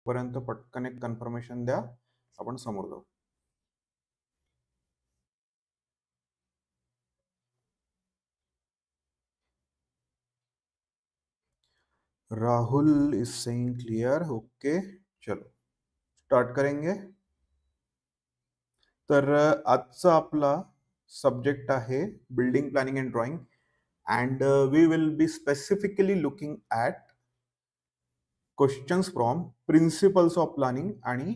पर्यंत पटकन एक कन्फर्मेशन द्या, आपण समोर जाऊ. Rahul is saying clear. Okay, चलो स्टार्ट करेंगे. तर आजचा आपला सब्जेक्ट आहे building planning and drawing, and we will be specifically looking at questions from principles of planning आणि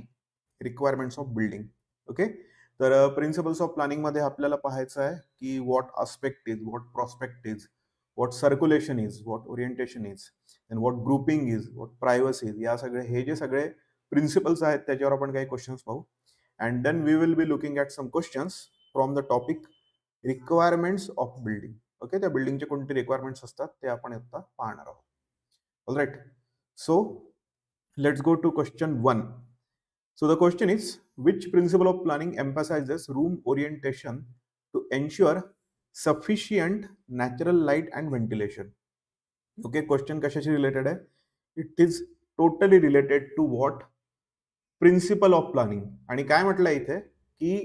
रिक्वायरमेंट्स ऑफ बिल्डिंग. ओके, तर प्रिन्सिपल्स ऑफ प्लॅनिंग मध्ये आपल्याला पाहायचं आहे की what aspect is, what prospect is, what circulation is, what orientation is, and what grouping is, what privacy is. या सगळे हे जे सगळे प्रिन्सिपल्स आहेत त्याच्यावर आपण काही क्वेश्चन्स पाहू. And then we will be looking at some questions from the topic requirements of building. Okay, त्या बिल्डिंगचे कोणते रिक्वायरमेंट्स असतात ते आपण आता पाहणार आहोत. All right, so let's go to question 1. So the question is, which principle of planning emphasizes room orientation to ensure sufficient natural light and ventilation? Okay, question कशाशी related आहे? It is totally related to what? Principle of planning. आणि काय म्हटलं इथे की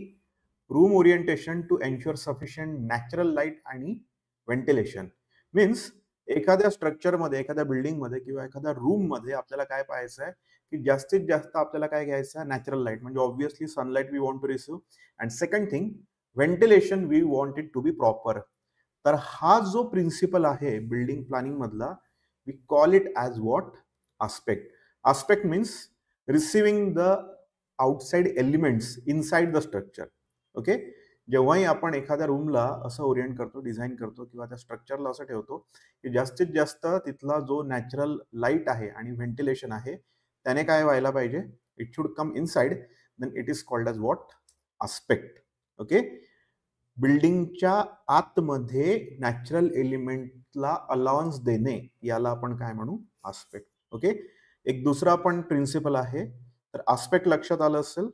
room orientation to ensure sufficient natural light आणि ventilation. Means एखाद्या स्ट्रक्चरमध्ये, एखाद्या बिल्डिंगमध्ये किंवा एखाद्या रूममध्ये आपल्याला काय पाहायचं आहे की जास्तीत जास्त आपल्याला काय घ्यायचं आहे, नॅचरल लाईट. म्हणजे obviously sunlight we want to receive, and second thing ventilation we want it to be proper. तर हा जो प्रिन्सिपल आहे बिल्डिंग प्लॅनिंग मधला, we call it as what? Aspect. Aspect means receiving the outside elements inside the structure. Okay, जेव्हाही आपण एखाद्या रूमला असं ओरिएंट करतो, डिझाईन करतो किंवा त्या स्ट्रक्चरला असं ठेवतो की जास्तीत जास्त तिथला जो नॅचरल लाईट आहे आणि व्हेंटिलेशन आहे त्याने काय व्हायला पाहिजे, it should come inside, then it is called as what? Aspect. Okay, बिल्डिंगच्या आतमध्ये नॅचरल एलिमेंटला अलाउन्स देणे याला आपण काय म्हणू? आस्पेक्ट. ओके, एक दुसरा पण प्रिन्सिपल आहे. तर आस्पेक्ट लक्षात आलं असेल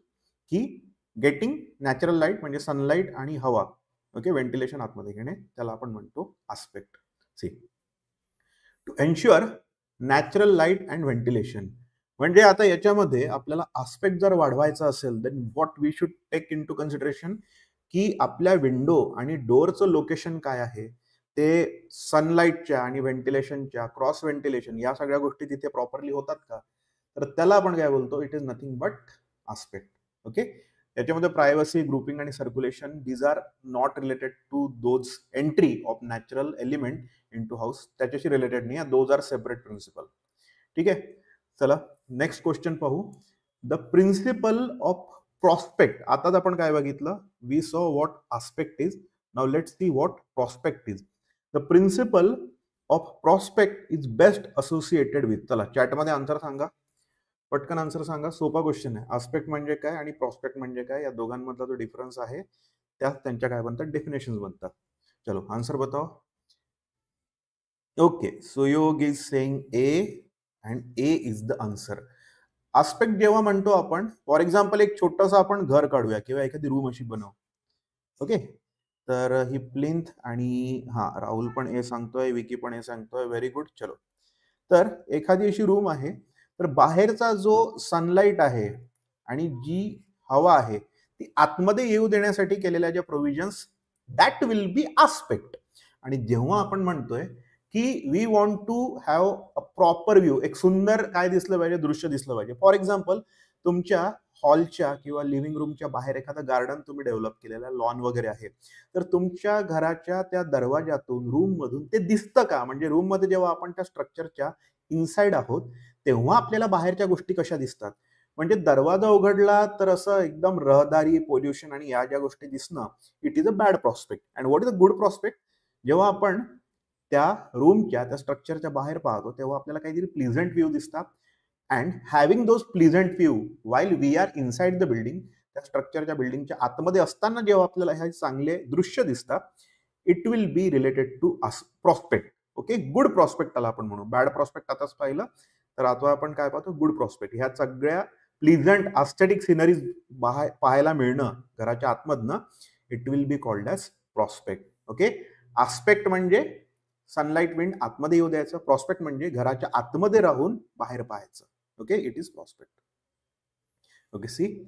की गेटिंग नॅचरल लाईट म्हणजे सनलाईट आणि हवा. ओके, व्हेंटिलेशन आतमध्ये घेणे त्याला आपण म्हणतो aspect. See, to ensure natural light and ventilation म्हणजे आता याच्यामध्ये आपल्याला आस्पेक्ट जर वाढवायचा असेल then what we should take into consideration की आपल्या विंडो आणि डोअरचं लोकेशन काय आहे, ते सनलाईटच्या आणि व्हेंटिलेशनच्या, क्रॉस व्हेंटिलेशन या सगळ्या गोष्टी तिथे प्रॉपरली होतात का, तर त्याला आपण काय बोलतो? It is nothing but aspect. Okay, त्याच्यामध्ये प्रायव्हसी, ग्रुपिंग आणि circulation these are not related to those entry of natural element into house, त्याच्याशी रिलेटेड नाही, दोज आर सेपरेट प्रिन्सिपल. ठीक आहे, चला नेक्स्ट क्वेश्चन पाहू. The principle of prospect. आताच आपण काय बघितलं? We saw what aspect is. Now let's see what prospect is. The principle of prospect is best associated with. चला चॅटमध्ये आन्सर सांगा, पटकन आन्सर सांगा. सोपा क्वेश्चन आहे. आस्पेक्ट म्हणजे काय आणि प्रॉस्पेक्ट म्हणजे काय, या दोघांमधला जो डिफरन्स आहे त्यात त्यांच्या काय बनतात? डेफिनेशन्स बनतात. चलो आन्सर बताओ. Okay, Suyog is saying A and A is the answer. Aspect जेव्हा म्हणतो आपण, फॉर एक्झाम्पल एक छोटंसं आपण घर काढूया किंवा एखादी रूम अशी बनव. ओके, तर ही प्लिंथ आणि हा राहुल पण ए सांगतोय, विकी पण ए सांगतोय, व्हेरी गुड. चलो, तर एखादी अशी रूम आहे, तर बाहेरचा जो सनलाईट आहे आणि जी हवा आहे ती आतमध्ये येऊ देण्यासाठी केलेल्या ज्या provisions, that will be aspect. आणि जेव्हा आपण म्हणतोय की we want to have a proper view, एक सुंदर काय दिसलं पाहिजे, दृश्य दिसलं पाहिजे. फॉर एक्झाम्पल तुमच्या हॉलच्या किंवा लिव्हिंग रूमच्या बाहेर एखादं गार्डन तुम्ही डेव्हलप केलेलं, लॉन वगैरे आहे, तर तुमच्या घराच्या त्या दरवाजातून, रूम मधून ते दिसतं का? म्हणजे रूम मध्ये जेव्हा आपण त्या स्ट्रक्चरच्या इनसाइड आहोत तेव्हा आपल्याला बाहेरच्या गोष्टी कशा दिसतात. म्हणजे दरवाजा उघडला तर असं एकदम रहदारी, पोल्युशन आणि या ज्या गोष्टी दिसणं, it is a bad prospect. And what is a good prospect? जेव्हा आपण त्या रूमच्या, त्या स्ट्रक्चरच्या बाहेर पाहतो तेव्हा आपल्याला काहीतरी प्लीझंट व्ह्यू दिसतात. And having those pleasant view while we are inside the building, त्या स्ट्रक्चरच्या बिल्डिंगच्या आतमध्ये असताना जेव्हा आपल्याला हे चांगले दृश्य दिसतात, it will be related to prospect. Okay, good prospect त्याला आपण म्हणू. बॅड प्रॉस्पेक्ट आताच पाहिलं, तर आता आपण काय पाहतो? Good prospect. ह्या सगळ्या प्लीझंट एस्थेटिक सिनरीज पाहायला मिळणं घराच्या आतमधनं, it will be called as prospect. Okay, aspect म्हणजे सनलाईट, विंड आतमध्ये येऊ द्यायचं. प्रॉस्पेक्ट म्हणजे घराच्या आतमध्ये राहून बाहेर पाहायचं. Okay, it is prospect. Okay, see,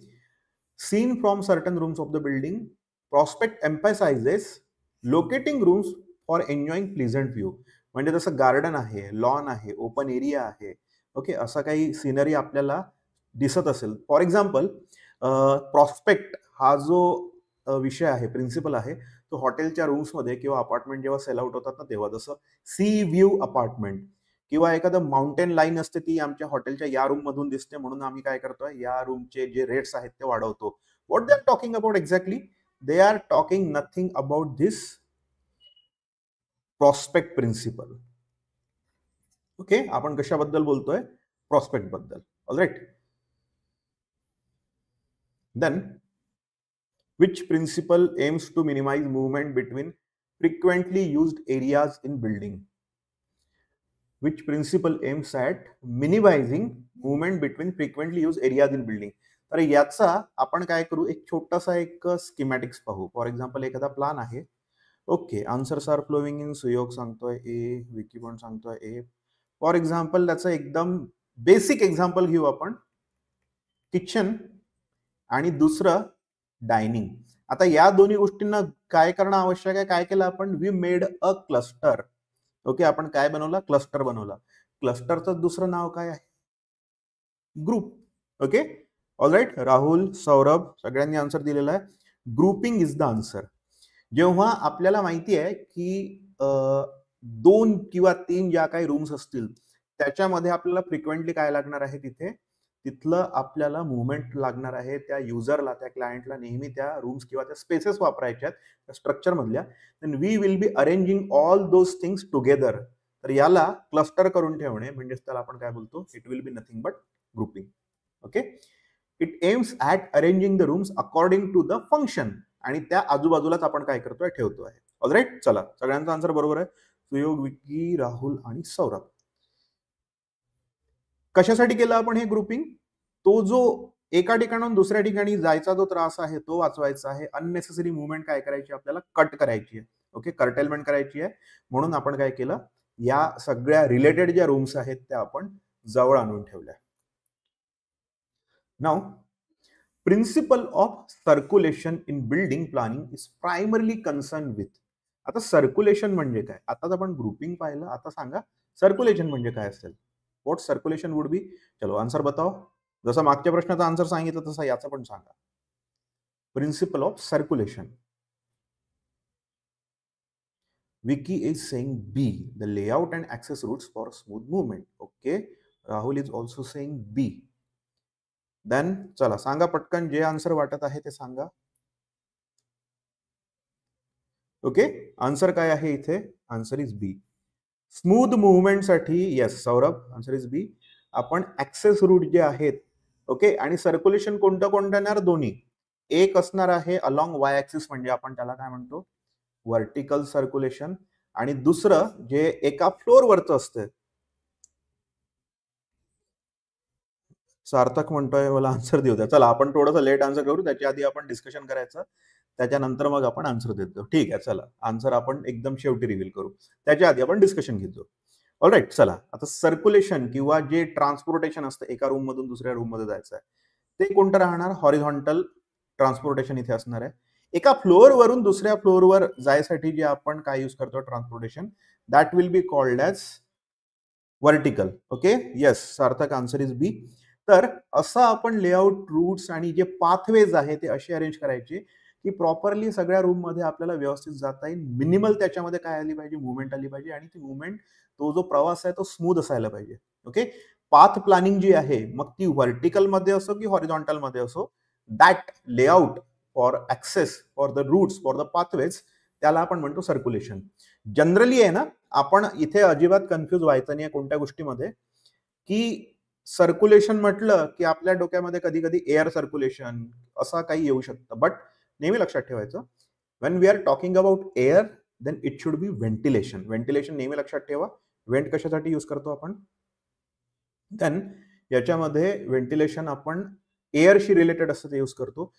seen from certain rooms of the building, prospect emphasizes locating rooms for enjoying pleasant view. म्हणजे जसं गार्डन आहे, लॉन आहे, ओपन एरिया आहे, ओके, असा काही सिनरी आपल्याला दिसत असेल. फॉर एक्झाम्पल, प्रॉस्पेक्ट हा जो विषय आहे, प्रिन्सिपल आहे, तो हॉटेलच्या रूम्समध्ये किंवा अपार्टमेंट जेव्हा सेल आउट होतात ना तेव्हा, जसं सी व्ह्यू अपार्टमेंट किंवा एखादं माउंटेन लाईन असते ती आमच्या हॉटेलच्या या रूम मधून दिसते, म्हणून आम्ही काय करतोय, या रूमचे जे रेट्स आहेत ते वाढवतो. What they are talking about exactly? They are talking nothing about this prospect principle. Okay, आपण कशाबद्दल बोलतोय? प्रॉस्पेक्ट बद्दल. Alright. Then which principle aims to minimize movement between frequently used areas in building? Which principle aims at minimizing movement between frequently used areas in building? तर याचा आपण काय करू, एक छोटासा एक स्कीमॅटिक्स पाहू. फॉर एक्झाम्पल, एखादा प्लान आहे. Okay, answers are flowing in. Suyog सांगतोय ए, विकी पण सांगतोय ए. फॉर एक्झाम्पल, त्याचं एकदम बेसिक एक्झाम्पल घेऊ आपण. किचन आणि दुसरं डायनिंग. आता या दोन्ही गोष्टींना काय करणं आवश्यक आहे? काय केलं आपण? We made a cluster. Okay, आपण काय बनवला? क्लस्टर बनवला. क्लस्टरचं दुसरं नाव काय आहे? Group. Okay, all right. Rahul, Saurabh सगळ्यांनी आन्सर दिलेला आहे. Grouping is the answer. जेव्हा आपल्याला माहिती आहे की 2 किंवा 3 ज्या काही रूम्स असतील त्याच्यामध्ये आपल्याला फ्रिक्वेंटली काय लागणार आहे, तिथलं आपल्याला मुवमेंट लागणार आहे. त्या युजरला, त्या क्लायंटला नेहमी त्या रूम्स किंवा त्या स्पेसेस वापरायच्या आहेत त्या स्ट्रक्चर मधल्या. Then we will be arranging all those things together. तर याला क्लस्टर करून ठेवणे म्हणजेच त्याला आपण काय बोलतो? It will be nothing but grouping. Okay, it aims at arranging the rooms according to the function. आणि त्या आजूबाजूलाच आपण काय करतोय? ठेवतोय. ऑलराईट. चला, सगळ्यांचा आन्सर बरोबर आहे. सुयोग, विकी, राहुल आणि सौरभ. कशासाठी केलं आपण हे ग्रुपिंग? तो जो एका ठिकाणाहून दुसऱ्या ठिकाणी जायचा जो त्रास आहे तो वाचवायचा आहे. अननेसेसरी मुवमेंट काय करायची? आपल्याला कट करायची आहे. ओके, कर्टेलमेंट करायची आहे. म्हणून आपण काय केलं? या सगळ्या रिलेटेड ज्या रूम्स आहेत त्या आपण जवळ आणून ठेवल्या. Now, principle of circulation in building planning is primarily concern with. आता सर्क्युलेशन म्हणजे काय? आता आपण ग्रुपिंग पाहिलं, आता सांगा सर्क्युलेशन म्हणजे काय असेल? What circulation would be? चलो, आन्सर बताओ. जसं मागच्या प्रश्नाचा आन्सर सांगितलं तसं याचा पण सांगा. Principle of circulation. Vicky is saying B, the layout and access routes for smooth movement. Okay, Rahul is also saying B. Then चला सांगा पटकन, जे आन्सर वाटत आहे ते सांगा. ओके, आन्सर काय आहे इथे? Answer is B. स्मूथ मुवमेंटसाठी yes Saurabh, answer is B. आपण ऍक्सेस रूट जे आहेत, ओके, आणि सर्क्युलेशन कोणतं कोणतं येणार? दोन्ही. एक असणार आहे अलॉंग वाय ऍक्सिस, म्हणजे आपण त्याला काय म्हणतो? Vertical circulation. आणि दुसरं जे एका फ्लोअरवरचं असतं. सार्थक म्हणतोय मला आन्सर देऊ द्या. चला, आपण थोडंसं लेट आन्सर करू, त्याच्या आधी आपण डिस्कशन करायचं, त्याच्यानंतर मग आपण आन्सर देतो. ठीक आहे, चला, आन्सर आपण एकदम शेवटी रिव्हील करू, त्याच्या आधी आपण डिस्कशन घेतो. ऑलराईट. चला, आता सर्क्युलेशन किंवा जे ट्रान्सपोर्टेशन असतं, एका रूम मधून दुसऱ्या रूम मध्ये जायचं आहे, ते कोणतं राहणार? हॉरिझॉन्टल ट्रान्सपोर्टेशन इथे असणार आहे. एका फ्लोअर वरून दुसऱ्या फ्लोअरवर जायसाठी जे आपण काय यूज करतो transportation, that will be called as vertical. Okay, yes Sarthak, answer is B. तर असं आपण लेआउट रूट्स आणि जे पाथवेज आहे ते असे अरेंज करायचे की प्रॉपरली सगळ्या रूम मध्ये आपल्याला व्यवस्थित जाता येईल. मिनिमल त्याच्यामध्ये काय आली पाहिजे? मुवमेंट आली पाहिजे. आणि ती मुवमेंट, तो जो प्रवास आहे तो स्मूथ असायला पाहिजे. ओके, पाथ प्लॅनिंग जी आहे, मग ती व्हर्टिकल मध्ये असो की हॉरिझॉन्टल मध्ये असो, that layout for access for the routes for the pathways, त्याला आपण म्हणतो सर्क्युलेशन. जनरली आहे ना, आपण इथे अजिबात कन्फ्युज व्हायचं नाही कोणत्या गोष्टीमध्ये, की सर्क्युलेशन म्हटलं की आपल्या डोक्यामध्ये कधी कधी एअर सर्क्युलेशन असा काही येऊ शकतं. बट नेहमी लक्षात ठेवायचं, when we are talking about air, then it should be ventilation. Ventilation नेहमी लक्षात ठेवा. व्हेंट कशासाठी यूज करतो आपण? देन याच्यामध्ये व्हेंटिलेशन आपण एअरशी रिलेटेड असं ते यूज करतो.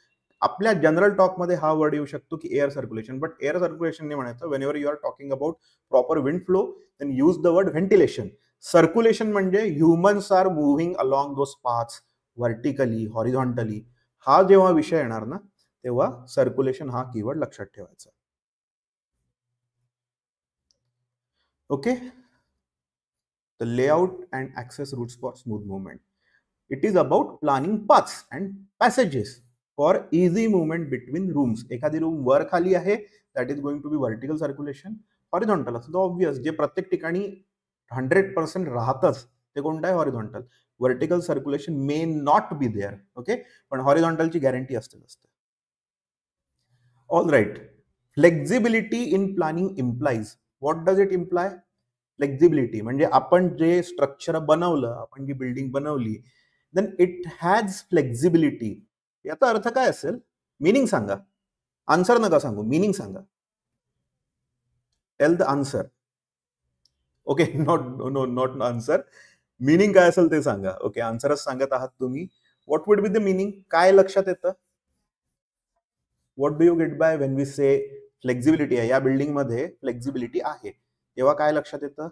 आपल्या जनरल टॉक मध्ये हा वर्ड येऊ शकतो की air circulation, but air circulation नाही म्हणायचं. Whenever you are talking about proper wind flow, then use the word ventilation. Circulation म्हणजे humans are moving along those paths vertically horizontally. हा जेव्हा विषय येणार ना तेव्हा सर्क्युलेशन हा कीवर्ड लक्षात ठेवायचा. Okay. The layout and access routes for smooth movement. It is about planning paths and passages for easy movement between rooms. एखादी रूम वर खाली आहे that is going to be vertical circulation. Horizontal असं तर obvious जे प्रत्येक ठिकाणी 100% राहतच ते कोणतं आहे? Horizontal. Vertical circulation may not be there. Okay, पण हॉरिझॉन्टलची गॅरंटी असते. All right. Flexibility in planning implies. What does it imply? Flexibility म्हणजे आपण जे स्ट्रक्चर बनवलं, आपण जी बिल्डिंग बनवली, देन इट हॅज फ्लेक्झिबिलिटी. याचा अर्थ काय असेल? मिनिंग सांगा. आन्सर नका सांगू, मिनिंग सांगा. Tell the answer. Okay, not answer. Meaning काय असेल ते सांगा. ओके, आन्सरच सांगत आहात तुम्ही. What would be the meaning? काय लक्षात येतं? What do you get by when we say flexibility आहे? या बिल्डिंग मध्ये फ्लेक्झिबिलिटी आहे तेव्हा काय लक्षात येतं?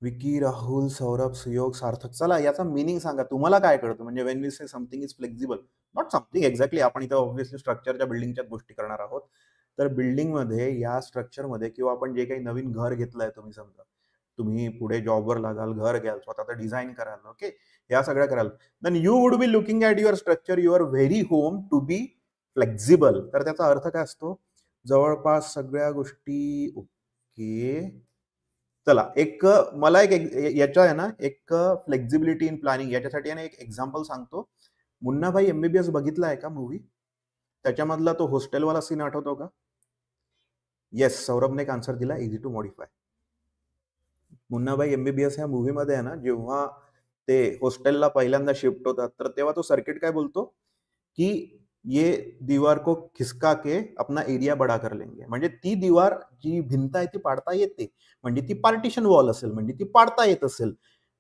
विकी, राहुल, सौरभ, सुयोग, सार्थक, चला याचा मिनिंग सांगा. तुम्हाला काय कळतं? म्हणजे when we say something is flexible, not something exactly. आपण इथं ऑब्व्हियसली स्ट्रक्चरच्या बिल्डिंगच्या गोष्टी करणार आहोत. तर बिल्डिंगमध्ये या स्ट्रक्चरमध्ये किंवा आपण जे काही नवीन घर घेतलंय, तुम्ही समजा तुम्ही पुढे जॉबवर लागाल, घर घ्याल, स्वतःचं डिझाईन कराल, ओके, या सगळ्या कराल, then you would be looking at your structure, your very home to be flexible. तर त्याचा अर्थ काय असतो? जवळपास सगळ्या गोष्टी ओके. चला एक मला एक याच्या आहे ना एक फ्लेक्झिबिलिटी इन प्लॅनिंग याच्यासाठी आहे ना एक एक्झाम्पल सांगतो. मुन्नाभाई एमबीबीएस बघितला आहे का मूवी? त्याच्यामधला तो हॉस्टेलवाला सीन आठवतो का? येस, सौरभने एक आन्सर दिला, easy to modify. Munnabhai MBBS ह्या मूवीमध्ये आहे ना, जेव्हा ते हॉस्टेलला पहिल्यांदा शिफ्ट होतात तर तेव्हा तो सर्किट काय बोलतो की ये दीवार को खिसका के अपना एरिया बडा कर लेंगे. म्हणजे ती दीवार जी भिंत आहे ती पाडता येते, म्हणजे ती पार्टिशन वॉल असेल, म्हणजे ती पाडता येत असेल.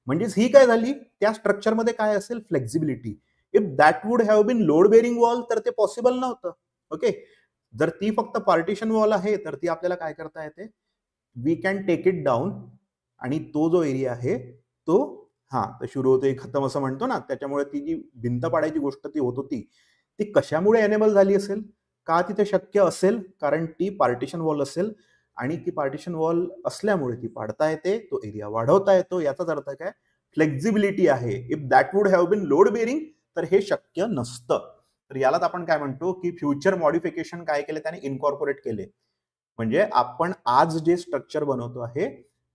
म्हणजेच ही काय झाली? त्या स्ट्रक्चरमध्ये काय असेल? Flexibility. If that would have been load bearing wall तर ते पॉसिबल नव्हतं. ओके, जर ती फक्त पार्टिशन वॉल आहे तर ती आपल्याला काय करता येते? We can take it down आणि तो जो एरिया आहे तो हा सुरू होते खतम असं म्हणतो ना, त्याच्यामुळे ती जी भिंत पाडायची गोष्ट ती होत होती ती कशामुळे एनेबल झाली असेल? का तिथे शक्य असेल? कारण ती पार्टिशन वॉल असेल आणि ती पार्टिशन वॉल असल्यामुळे ती पाडता येते, तो एरिया वाढवता येतो. याचाच अर्थ काय? फ्लेक्झिबिलिटी आहे. If that would have been load bearing तर हे शक्य नसतं. तर यालाच आपण काय म्हणतो की फ्युचर मॉडिफिकेशन काय केले? त्याने इनकॉर्पोरेट केले. म्हणजे आपण आज जे स्ट्रक्चर बनवतो आहे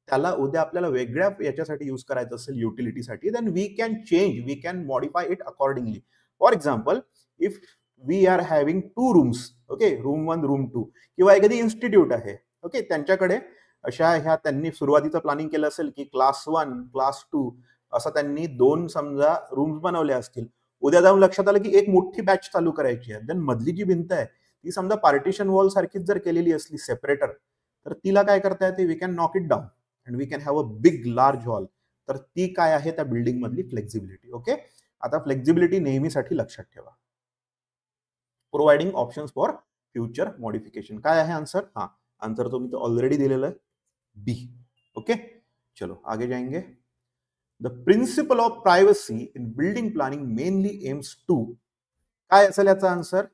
त्याला उद्या आपल्याला वेगळ्या याच्यासाठी यूज करायचं असेल, युटिलिटीसाठी, then we can change, we can modify it accordingly. For example, if we are having 2 rooms, okay, room 1, room 2, किंवा एखादी इन्स्टिट्यूट आहे, ओके, त्यांच्याकडे अशा ह्या त्यांनी सुरुवातीचं प्लॅनिंग केलं असेल की क्लास 1, क्लास 2 असं त्यांनी 2 समजा रूम्स बनवले असतील. उद्या जाऊन लक्षात आलं की एक मोठी बॅच चालू करायची आहे, देन मधली जी भिंत आहे ती समजा पार्टिशन वॉल सारखीच जर केलेली असली सेपरेटर, तर तिला काय करता येते? We can knock it down and we can have a big large hall. तर ती काय आहे? त्या बिल्डिंग मधली फ्लेक्झिबिलिटी. ओके, आता फ्लेक्झिबिलिटी नेहमीसाठी लक्षात ठेवा. Providing options for future modification. काय आहे आन्सर? हा आन्सर तो मी तो ऑलरेडी दिलेला आहे, बी. ओके, चलो आगे जाएंगे. The principle of privacy in building planning mainly aims to. काय असेल याचा आन्सर?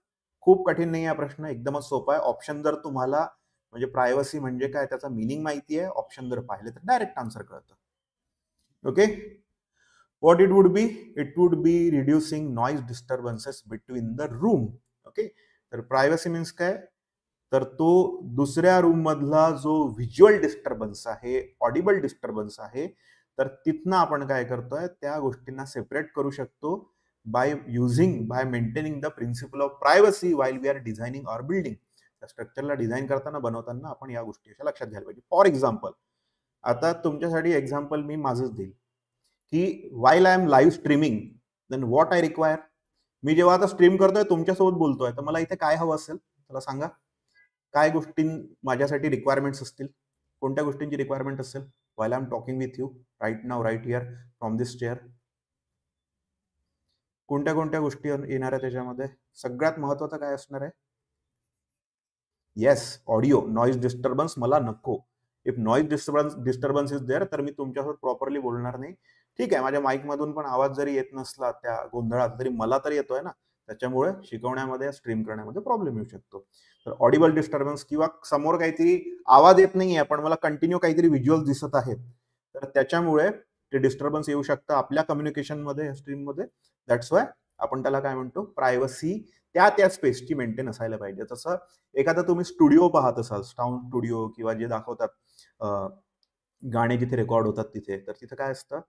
खूप कठीण नाही हा प्रश्न, एकदमच सोपा आहे. ऑप्शन जर तुम्हाला म्हणजे प्रायव्हसी म्हणजे काय त्याचा मिनिंग माहिती आहे, ऑप्शन जर पाहिले तर डायरेक्ट आन्सर कळतं. Okay, what it would be? It would be reducing noise disturbances between the room. Okay, तर प्रायव्हसी मीन्स काय? तर तो दुसऱ्या रूम मधला जो व्हिज्युअल डिस्टर्बन्स आहे, ऑडिबल डिस्टर्बन्स आहे, तर तिथनं आपण काय करतोय? त्या गोष्टींना सेपरेट करू शकतो by maintaining the principle of privacy while we are designing or building. त्या स्ट्रक्चरला डिझाईन करताना, बनवताना आपण या गोष्टी अशा लक्षात घ्यायला पाहिजे. फॉर एक्झाम्पल, आता तुमच्यासाठी एक्झाम्पल मी माझंच देईल की while I am live streaming, then what I require. मी जेव्हा आता स्ट्रीम करतोय, तुमच्यासोबत बोलतोय, तर मला इथे काय हवं असेल? मला सांगा, काय गोष्टी माझ्यासाठी रिक्वायरमेंट्स असतील? कोणत्या गोष्टींची रिक्वायरमेंट असेल? While I am talking with you right now, right here, from this chair. कोणत्या कोणत्या गोष्टी येणार आहे त्याच्यामध्ये? सगळ्यात महत्वाचं काय असणार आहे? Yes, audio. नॉईज डिस्टर्बन्स मला नको. If noise disturbance is there तर मी तुमच्यासोबत प्रॉपरली बोलणार नाही. ठीक आहे, माझ्या माईक मधून पण आवाज जरी येत नसला त्या गोंधळात तरी मला तर येतोय ना, त्याच्यामुळे शिकवण्यामध्ये स्ट्रीम करण्यामध्ये प्रॉब्लेम येऊ शकतो. तर ऑडिबल डिस्टर्बन्स किंवा समोर काहीतरी आवाज येत नाहीये पण मला कंटिन्यू काहीतरी व्हिज्युअल दिसत आहेत, तर त्याच्यामुळे ते डिस्टर्बन्स येऊ शकतं आपल्या कम्युनिकेशन मध्ये, स्ट्रीम मध्ये. दॅट्स वाय आपण त्याला काय म्हणतो, प्रायव्हसी त्या स्पेसची मेंटेन असायला पाहिजे. तसं एखादा तुम्ही स्टुडिओ पाहत असाल, साऊंड स्टुडिओ किंवा जे दाखवतात गाणे जिथे रेकॉर्ड होतात तिथे, तर तिथे काय असतं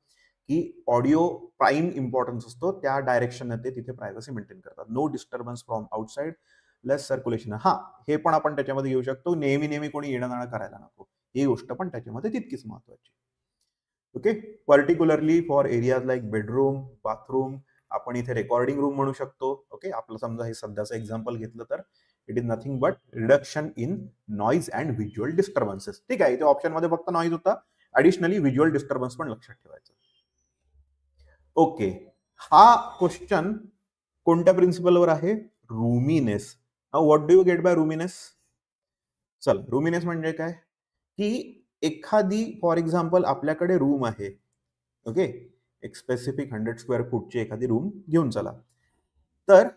की ऑडिओ प्राईम इम्पॉर्टन्स असतो, त्या डायरेक्शन ते तिथे प्रायव्हसी मेंटेन करतात. No disturbance from outside, less circulation. हा, हे पण आपण त्याच्यामध्ये घेऊ शकतो. नेहमी कोणी येणं जाणं करायला नको, ही गोष्ट पण त्याच्यामध्ये तितकीच महत्वाची. Okay, particularly for areas like bedroom, bathroom, आपण इथे रेकॉर्डिंग रूम म्हणू शकतो. ओके, आपलं समजा हे सध्याचं एक्झाम्पल घेतलं तर it is nothing but reduction in noise and visual disturbances. ठीक आहे, इथे ऑप्शन मध्ये फक्त नॉईज होता, ऍडिशनली व्हिज्युअल डिस्टर्बन्स पण लक्षात ठेवायचं. ओके, हा क्वेश्चन कोणत्या प्रिन्सिपलवर आहे? Roominess. What do you get by roominess? चल, रूमीनेस म्हणजे काय की एखादी, फॉर एक्झाम्पल आपल्याकडे रूम आहे, ओके, एक स्पेसिफिक 100 स्क्वेअर फूटची एखादी रूम घेऊन चला. तर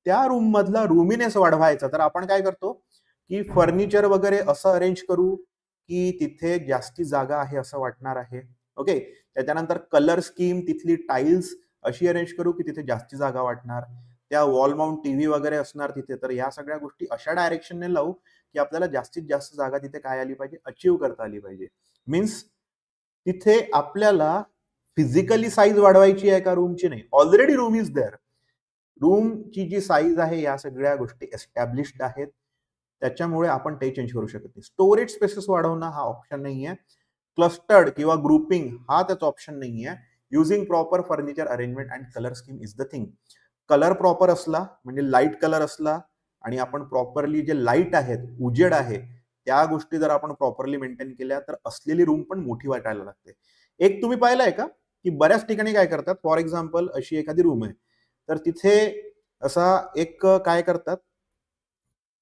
त्या रूम मधला रूमीनेस वाढवायचा तर आपण काय करतो की फर्निचर वगैरे असं अरेंज करू की तिथे जास्ती जागा आहे असं वाटणार आहे. ओके, त्याच्यानंतर कलर स्कीम, तिथली टाईल्स अशी अरेंज करू की तिथे जास्ती जागा वाटणार. त्या वॉल माउंट टीव्ही वगैरे असणार तिथे, तर या सगळ्या गोष्टी अशा डायरेक्शनने लावू की आपल्याला जास्तीत जास्त जागा तिथे काय आली पाहिजे, अचीव करता आली पाहिजे. मीन्स तिथे आपल्याला फिजिकली साईज वाढवायची आहे का रूमची? नाही, ऑलरेडी रूम इज देअर. रूमची जी साईज आहे या सगळ्या गोष्टी एस्टॅब्लिश्ड आहेत, त्याच्यामुळे आपण ते चेंज करू शकत नाही. स्टोरेज स्पेसेस वाढवणं हा ऑप्शन नाहीये. क्लस्टर्ड किंवा ग्रुपिंग हा त्याचा ऑप्शन नाहीये. Using proper furniture arrangement and colour scheme is the thing. Colour proper असला म्हणजे लाईट कलर असला आणि आपण प्रॉपरली जे लाईट आहेत, उजेड आहे, त्या गोष्टी जर आपण प्रॉपरली मेंटेन केल्या तर असलेली रूम पण मोठी वाटायला लागते. एक तुम्ही पाहिलंय का की बऱ्याच ठिकाणी काय करतात, फॉर एक्झाम्पल अशी एखादी रूम आहे तर तिथे असा एक काय करतात,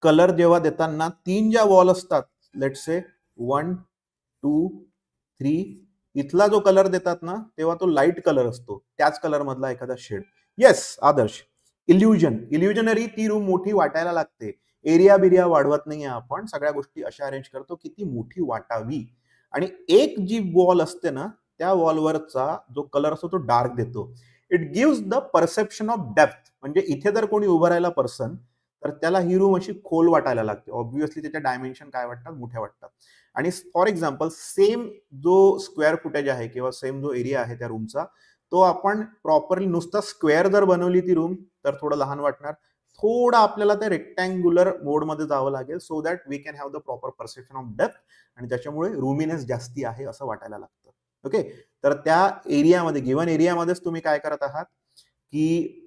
कलर जेव्हा देताना 3 ज्या वॉल असतात, लेट्स से 1, 2, 3, इथला जो कलर देतात ना तेव्हा तो लाईट कलर असतो, त्याच कलर मधला एखादा शेड. येस आदर्श, इल्युजनरी ती रूम मोठी वाटायला लागते. एरिया बिरिया वाढवत नाहीये आपण, सगळ्या गोष्टी अशा अरेंज करतो की ती मोठी वाटावी. आणि एक जी वॉल असते ना त्या वॉलवरचा जो कलर असतो तो डार्क देतो. It gives the perception of depth. म्हणजे इथे जर कोणी उभं राहिला पर्सन तर त्याला ही रूम अशी खोल वाटायला लागते. ऑब्व्हियसली त्याच्या डायमेन्शन काय वाटतात, मोठ्या वाटतात. आणि फॉर एक्झाम्पल सेम जो स्क्वेअर फुटेज आहे किंवा सेम जो एरिया आहे त्या रूमचा, तो आपण प्रॉपरली नुसता स्क्वेअर जर बनवली ती रूम तर थोडं लहान वाटणार. थोडं आपल्याला ते रेक्टँग्युलर मोडमध्ये जावं लागेल so that we can have the proper perception of depth, आणि त्याच्यामुळे रूमिनेस जास्ती आहे असं वाटायला लागतं. ओके, तर त्या एरियामध्ये, गिव्हन एरियामध्येच तुम्ही काय करत आहात की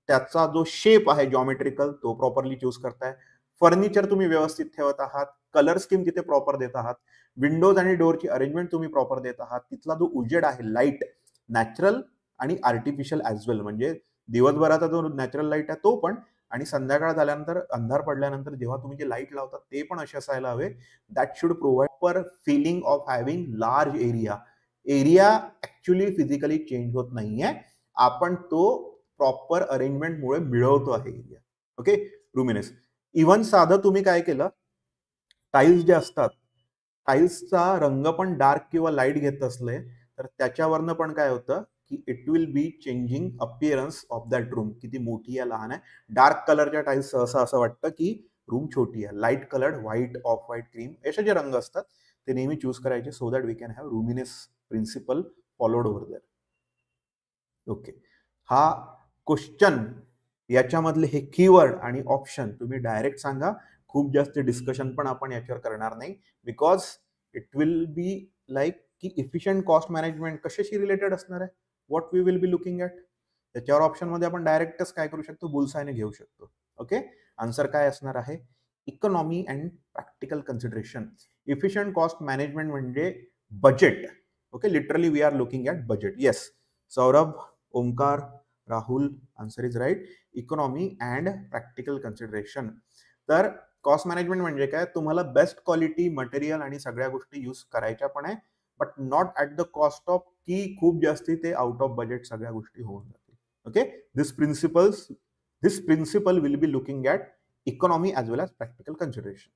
त्याचा जो शेप आहे जॉमेट्रिकल तो प्रॉपरली चूज करताय. फर्निचर तुम्ही व्यवस्थित ठेवत आहात, कलर स्कीम तिथे प्रॉपर देत आहात, विंडोज आणि डोअरची अरेंजमेंट तुम्ही प्रॉपर देत आहात, तिथला जो उजेड आहे लाईट, नॅचरल आणि आर्टिफिशियल ॲज वेल, म्हणजे दिवसभराचा जो नॅचरल लाईट आहे तो पण, आणि संध्याकाळ झाल्यानंतर, अंधार पडल्यानंतर जेव्हा तुम्ही जे लाईट लावतात ते पण असे असायला हवे that should provide per feeling of having large area. Area actually physically change होत नाहीये, आपण तो प्रॉपर अरेंजमेंटमुळे मिळवतो आहे एरिया. ओके, रुमिनेस. इव्हन साधं तुम्ही काय केलं, टाईल्स जे असतात, टाईल्सचा रंग पण डार्क किंवा लाईट घेत असले तर त्याच्यावरनं पण काय होतं की it will be changing appearance of that room, किती मोठी आहे लहान आहे. डार्क कलरच्या टाईल्स सहसा असं वाटतं की रूम छोटी आहे. Light coloured, white, off white, cream, असे जे रंग असतात ते नेहमी चूज करायचे so that we can have roominess principle followed over there. Okay, हा क्वेश्चन, याच्यामधले हे कीवर्ड आणि ऑप्शन तुम्ही डायरेक्ट सांगा. खूप जास्त डिस्कशन पण आपण याच्यावर करणार नाही, because it will be like की इफिशियंट कॉस्ट मॅनेजमेंट कशाशी रिलेटेड असणार आहे, what we will be looking at. त्याच्यावर ऑप्शन मध्ये आपण डायरेक्टच काय करू शकतो, बुलसायने घेऊ शकतो. ओके, आन्सर काय असणार आहे, economy and practical consideration. Efficient cost management म्हणजे budget. Okay, literally we are looking at budget. Yes Saurabh, Omkar, Rahul, answer is right. Economy and practical consideration. तर कॉस्ट मॅनेजमेंट म्हणजे काय, तुम्हाला बेस्ट क्वालिटी मटेरियल आणि सगळ्या गोष्टी यूज करायच्या पण आहे, but not at the cost of की खूप जास्ती ते आउट ऑफ बजेट सगळ्या गोष्टी होऊन जातील. Okay, this principle will be looking at economy as well as practical consideration.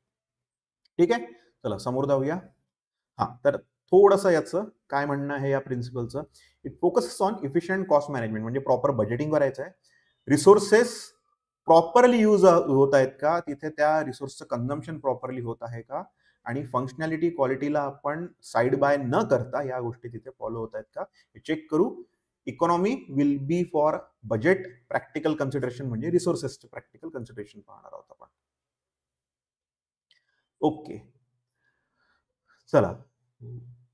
ठीक आहे, चला समोर जाऊया. हा, तर थोडंसं याचं काय म्हणणं आहे या प्रिन्सिपलचं, it focuses on efficient cost management, म्हणजे प्रॉपर बजेटिंग करायचं आहे, रिसोर्सेस प्रॉपरली यूज होत आहेत का, तिथे त्या रिसोर्सचं कन्झम्पशन प्रॉपरली होत आहे का, आणि फंक्शनॅलिटी क्वालिटीला आपण साईड बाय न करता या गोष्टी तिथे फॉलो होत आहेत का हे चेक करू. Economy will be for budget, practical consideration म्हणजे रिसोर्सेसचे प्रॅक्टिकल कन्सिडरेशन पाहणार आहोत आपण. ओके, चला,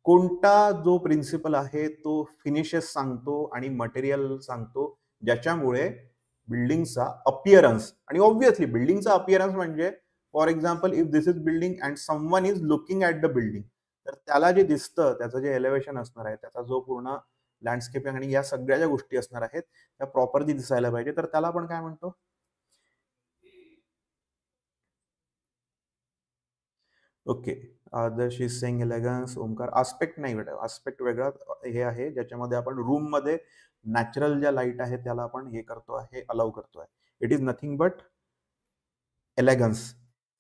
कोणता जो प्रिन्सिपल आहे तो फिनिशेस सांगतो आणि मटेरियल सांगतो, ज्याच्यामुळे बिल्डिंगचा अपिअरन्स, आणि ऑब्व्हियसली बिल्डिंगचा अपिअरन्स म्हणजे for example if this is building and someone is looking at the building, तर त्याला जे दिसतं, त्याचं जे एलिव्हेशन असणार आहे, त्याचा जो पूर्ण लँडस्केपिंग आणि या सगळ्या ज्या गोष्टी असणार आहेत त्या प्रॉपरली दिसायला पाहिजे, तर त्याला आपण काय म्हणतो. Okay, Adarsh is saying elegance, Omkar aspect नाही बेटा, आस्पेक्ट वेगळा हे आहे, ज्याच्यामध्ये आपण रूम मध्ये नॅचरल ज्या लाईट आहे त्याला आपण हे करतो आहे, अलाउ करतो आहे. It is nothing but elegance,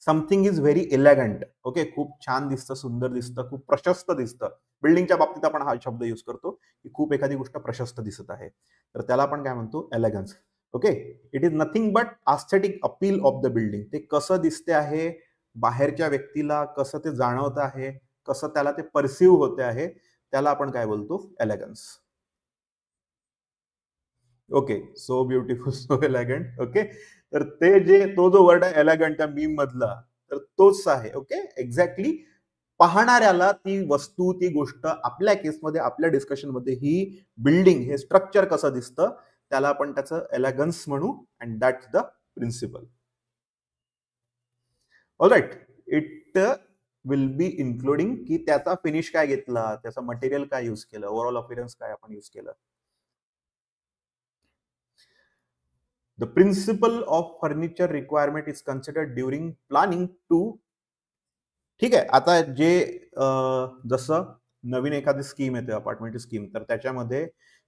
something is very elegant. Okay, खूप छान दिसतं, सुंदर दिसतं, खूप प्रशस्त दिसतं. बिल्डिंगच्या बाबतीत आपण हा शब्द यूज करतो की खूप एखादी गोष्ट प्रशस्त दिसत आहे, तर त्याला आपण काय म्हणतो, elegance. Okay, it is nothing but aesthetic appeal of the building, ते कसं दिसते आहे, बाहेरच्या व्यक्तीला कसं ते जाणवत आहे, कसं त्याला ते परसिव्ह होते आहे, त्याला आपण काय बोलतो, elegance. Okay, so beautiful, so elegant. Okay, तर ते जे तो जो वर्ड आहे एलिगंट त्या मीम मधला, तर तोच आहे. ओके, एक्झॅक्टली पाहणाऱ्याला ती वस्तू, ती गोष्ट, आपल्या केसमध्ये, आपल्या डिस्कशनमध्ये ही बिल्डिंग, हे स्ट्रक्चर कसं दिसतं, त्याला आपण त्याचं एलिगन्स म्हणू, and that's the principle. Alright, it will be including की त्याचा फिनिश काय घेतला, त्याचं मटेरियल काय यूज केलं, ओव्हरऑल अपीअरन्स काय आपण यूज केलं. The principle of furniture requirement is considered during planning too. ठीक आहे, आता जे जसं नवीन एखादी स्कीम येते, अपार्टमेंटची स्कीम, तर त्याच्यामध्ये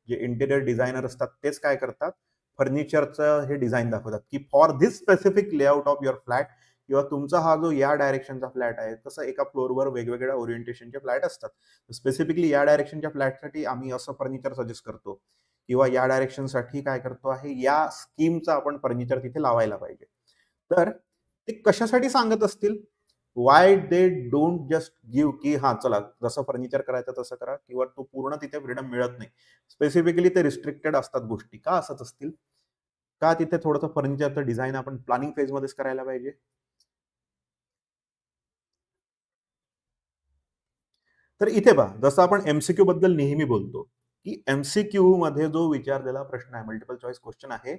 जे इंटेरियर डिझायनर असतात तेच काय करतात, फर्निचरचं हे डिझाईन दाखवतात की for this specific layout of your flat, किंवा तुमचा हा जो या डायरेक्शनचा फ्लॅट आहे, तसं एका फ्लोअरवर वेगवेगळ्या ओरिएंटेशनचे फ्लॅट असतात, स्पेसिफिकली या डायरेक्शनच्या फ्लॅटसाठी आम्ही असं फर्निचर सजेस्ट करतो, किंवा या डायरेक्शनसाठी काय करतो आहे, या स्कीमचं आपण फर्निचर तिथे लावायला पाहिजे. तर ते कशासाठी सांगत असतील, Y they don't just give की हा चला जसं फर्निचर करायचं तसं करा, किंवा तो पूर्ण तिथे फ्रीडम मिळत नाही, स्पेसिफिकली ते रिस्ट्रिक्टेड असतात गोष्टी, का असत असतील, का तिथे थोडंसं फर्निचरचं डिझाईन आपण प्लॅनिंग फेजमध्येच करायला पाहिजे. तर इथे पहा, जसं आपण एमसीक्यू बद्दल नेहमी बोलतो की एमसीक्यू मध्ये जो विचारलेला प्रश्न आहे, मल्टिपल चॉईस क्वेश्चन आहे,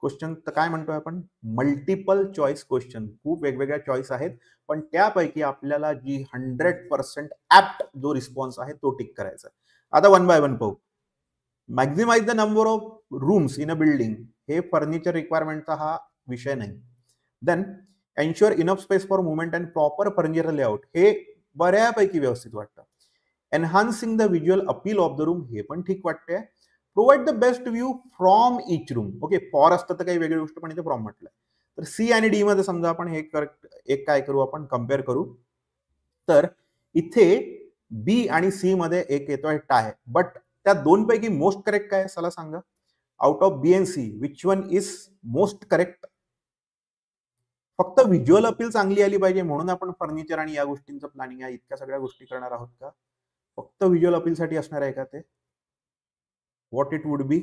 क्वेश्चन तर काय म्हणतोय आपण, मल्टिपल चॉईस क्वेश्चन, खूप वेगवेगळ्या चॉईस आहेत, पण त्यापैकी आपल्याला जी 100% ऍप्ट जो रिस्पॉन्स आहे तो टिक करायचा. आता वन बाय वन पाहू. Maximise the number of rooms in a building, हे फर्निचर रिक्वायरमेंटचा हा विषय नाही. Then ensure enough space for movement and proper furniture layout, हे बऱ्यापैकी व्यवस्थित वाटतं. Enhancing the visual appeal of the room, हे पण ठीक वाटतंय. Provide the best view from each room. Okay, for असतं तर काही वेगळी गोष्ट, पण इथे फ्रॉम म्हटलंय. तर सी आणि डी मध्ये समजा आपण हे करेक्ट एक काय करू, आपण कम्पेअर करू. तर इथे बी आणि सी मध्ये एक येतोय टाय, बट त्या दोन पैकी मोस्ट करेक्ट काय, चला सांगा, out of B and C which one is most correct. फक्त व्हिज्युअल अपील चांगली आली पाहिजे म्हणून आपण फर्निचर आणि या गोष्टींचं प्लॅनिंग, या इतक्या सगळ्या गोष्टी करणार आहोत का, फक्त व्हिज्युअल अपील साठी असणार आहे का ते, what it would be.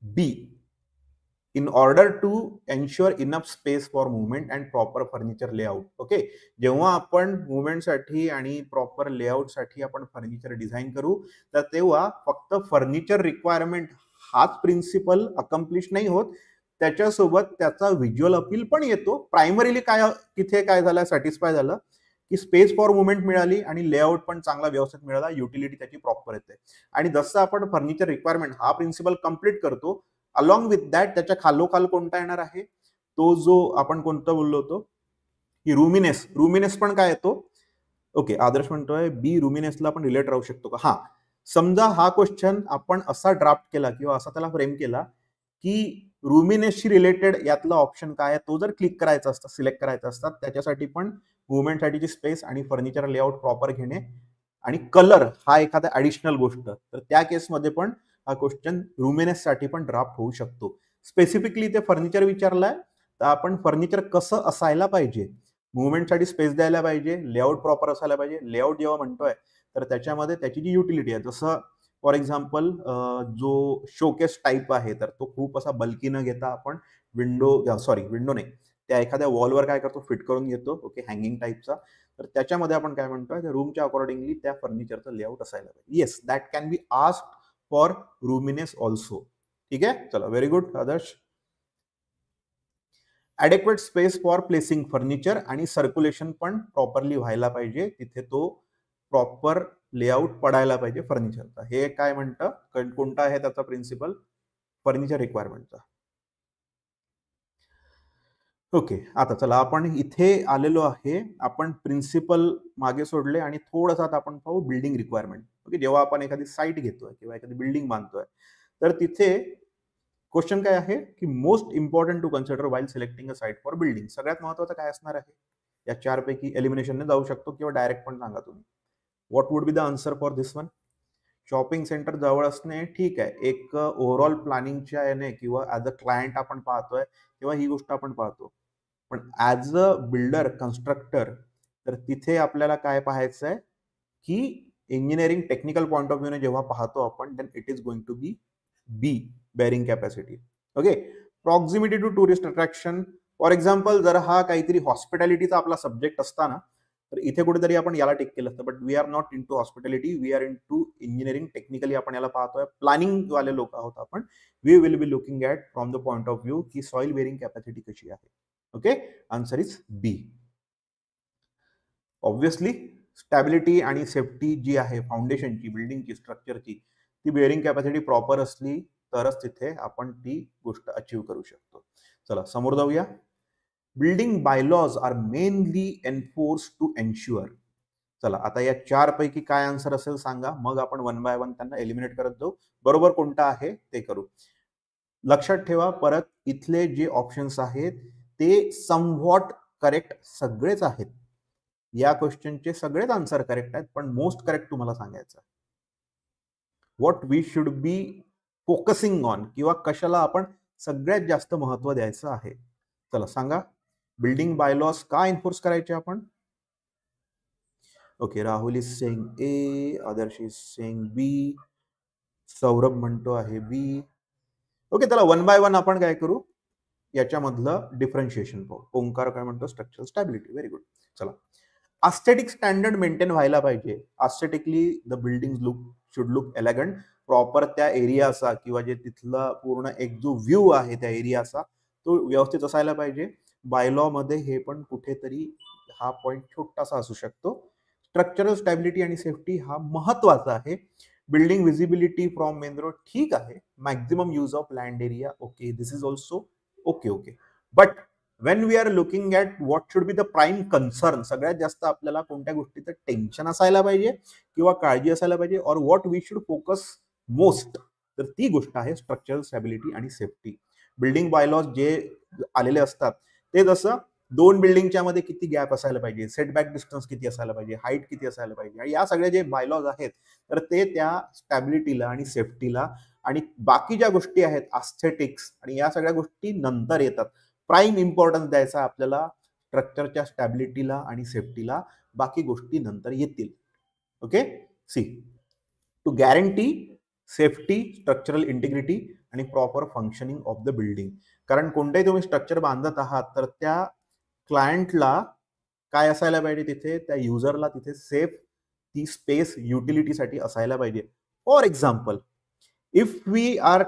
B, in order to ensure enough space for movement and proper furniture layout. Okay, जेव्हा आपण मुवमेंटसाठी आणि प्रॉपर लेआउटसाठी आपण फर्निचर डिझाईन करू, तर तेव्हा फक्त फर्निचर रिक्वायरमेंट हाच प्रिन्सिपल अकम्प्लिश नाही होत, त्याच्यासोबत त्याचा व्हिज्युअल अपील पण येतो. प्रायमरीली काय तिथे काय झालं, सॅटिस्फाय झालं की स्पेस फॉर मुवमेंट मिळाली आणि लेआउट पण चांगला व्यवस्थित मिळाला, युटिलिटी त्याची प्रॉपर येते. आणि जसं आपण फर्निचर रिक्वायरमेंट हा प्रिन्सिपल कम्प्लीट करतो, अलॉंग विथ दॅट त्याच्या खालोखाल कोणता येणार आहे, तो जो आपण कोणता बोललो होतो की रुमिनेस पण काय येतो. ओके, आदर्श म्हणतोय बी रुमिनेसला पण रिलेट राहू शकतो का. हा, समजा हा क्वेश्चन आपण असा ड्राफ्ट केला किंवा असा त्याला फ्रेम केला की रुमिनेसशी रिलेटेड यातला ऑप्शन काय आहे तो जर क्लिक करायचा असता, सिलेक्ट करायचा असतात, त्याच्यासाठी पण मुवमेंटसाठीची स्पेस आणि फर्निचर लेआउट प्रॉपर घेणे आणि कलर हा एखादा ऍडिशनल गोष्ट, तर त्या केसमध्ये पण हा क्वेश्चन रुमिनेससाठी पण ड्राफ्ट होऊ शकतो. स्पेसिफिकली ते फर्निचर विचारलाय, तर आपण फर्निचर कसं असायला पाहिजे, मुवमेंटसाठी स्पेस द्यायला पाहिजे, लेआउट प्रॉपर असायला पाहिजे. लेआउट जेव्हा म्हणतोय तर त्याच्यामध्ये त्याची जी युटिलिटी आहे, जसं फॉर एक्झाम्पल जो शोकेस टाईप आहे तर तो खूप असा बल्की न घेता आपण विंडो नाही, त्या एखाद्या वॉलवर काय करतो, फिट करून घेतो. ओके, हँगिंग टाईपचा. तर त्याच्यामध्ये आपण काय म्हणतोय, त्या रूमच्या अकॉर्डिंगली त्या फर्निचरचं लेआउट असायला पाहिजे. Yes, that can be asked for roominess also. ठीक आहे, चला, very good Adarsh. Adequate space for placing furniture आणि सर्क्युलेशन पण प्रॉपरली व्हायला पाहिजे, तिथे तो प्रॉपर लेआउट पडायला पाहिजे फर्निचरचा. हे काय म्हणतं, कोणता आहे त्याचा प्रिन्सिपल, फर्निचर रिक्वायरमेंटचा. ओके, आता चला आपण इथे आलेलो आहे, आपण प्रिन्सिपल मागे सोडले आणि थोडंसं आता आपण पाहू बिल्डिंग रिक्वायरमेंट. ओके, जेव्हा आपण एखादी साईट घेतोय किंवा एखादी बिल्डिंग बांधतोय तर तिथे क्वेश्चन काय आहे की most important to consider while selecting a site for building. सगळ्यात महत्वाचं काय असणार आहे, या चारपैकी एलिमिनेशनने जाऊ शकतो किंवा डायरेक्ट पण सांगा तुम्ही. What would be the answer for this one. Shopping centre जवळ असणे ठीक आहे, एक ओव्हरऑल प्लॅनिंगच्या याने किंवा ऍज अ क्लायंट आपण पाहतोय तेव्हा ही गोष्ट आपण पाहतो, पण ऍज अ बिल्डर कन्स्ट्रक्टर तर तिथे आपल्याला काय पाहायचं आहे की इंजिनिअरिंग टेक्निकल पॉइंट ऑफ व्ह्यूने जेव्हा पाहतो आपण, then it is going to be B, bearing capacity. Okay, proximity to tourist attraction. For example जर हा काहीतरी हॉस्पिटॅलिटीचा आपला सब्जेक्ट असताना तर इथे कुठेतरी आपण याला टिक केलं असतं, but we are not into hospitality, we are into engineering. Technically आपण याला पाहतोय, प्लॅनिंग वाले लोक आहोत आपण. We will be looking at from the point of view की सॉइल बेअरिंग कॅपॅसिटी कशी आहे. Okay, answer is B. Obviously stability आणि सेफ्टी जी आहे फाउंडेशनची, बिल्डिंगची, स्ट्रक्चरची, ती बेअरिंग कॅपॅसिटी प्रॉपर असली तरच तिथे आपण ती गोष्ट अचीव करू शकतो. चला समोर जाऊया. Building bylaws are mainly enforce to ensure. चला आता या चार पैकी काय आन्सर असेल सांगा, मग आपण वन बाय वन त्यांना एलिमिनेट करत जाऊ. बरोबर कोणता आहे ते करू. लक्षात ठेवा परत, इथले जे ऑप्शन्स आहेत ते समव्हॉट करेक्ट सगळेच आहेत. या क्वेश्चनचे सगळेच आन्सर करेक्ट आहेत, पण मोस्ट करेक्ट तुम्हाला सांगायचं what we should be focusing on, किंवा कशाला आपण सगळ्यात जास्त महत्व द्यायचं आहे. चला सांगा, बिल्डिंग बायलॉज का एन्फोर्स करायचे आपण. Okay, Rahul is saying A, Adarsh is saying B, Saurabh म्हणतो आहे बी. ओके, चला वन बाय वन आपण काय करू, याच्यामधलं डिफरन्शिएशन पाहू. ओंकार काय म्हणतो, स्ट्रक्चरल स्टॅबिलिटी. Very good. चला, aesthetic स्टँडर्ड मेंटेन व्हायला पाहिजे. aesthetically the building should look elegant. Proper त्या एरियाचा किंवा जे तिथला पूर्ण एक जो व्ह्यू आहे त्या एरियाचा तो व्यवस्थित असायला पाहिजे. बायलॉ मध्ये हे पण कुठेतरी हा पॉइंट छोटासा असू शकतो. स्ट्रक्चरल स्टॅबिलिटी आणि सेफ्टी हा महत्वाचा आहे. Building visibility from main road ठीक आहे. Maximum use of land area okay, this is also okay. But when we are looking at what should be the prime concern, सगळ्यात जास्त आपल्याला कोणत्या गोष्टीचं टेन्शन असायला पाहिजे किंवा काळजी असायला पाहिजे, और what we should focus most, तर ती गोष्ट आहे स्ट्रक्चरल स्टॅबिलिटी आणि सेफ्टी. बिल्डिंग बायलॉज जे आलेले असतात ते जसं दोन बिल्डिंगच्या मध्ये किती गॅप असायला पाहिजे, सेटबॅक डिस्टन्स किती असायला पाहिजे, हाईट किती असायला पाहिजे, आणि या सगळ्या जे बायलॉज आहेत तर ते त्या स्टॅबिलिटीला आणि सेफ्टीला आणि बाकी ज्या गोष्टी आहेत एस्थेटिक्स आणि या सगळ्या गोष्टी नंतर येतात. प्राईम इम्पॉर्टन्स द्यायचा आपल्याला स्ट्रक्चरच्या स्टॅबिलिटीला आणि सेफ्टीला, बाकी गोष्टी नंतर येतील. Okay, see to guarantee safety, structural integrity आणि proper functioning of the building. कारण कोणतेही तुम्ही स्ट्रक्चर बांधत आहात तर त्या क्लायंटला काय असायला पाहिजे तिथे, त्या युजरला तिथे सेफ ती स्पेस युटिलिटीसाठी असायला पाहिजे. For example, if we are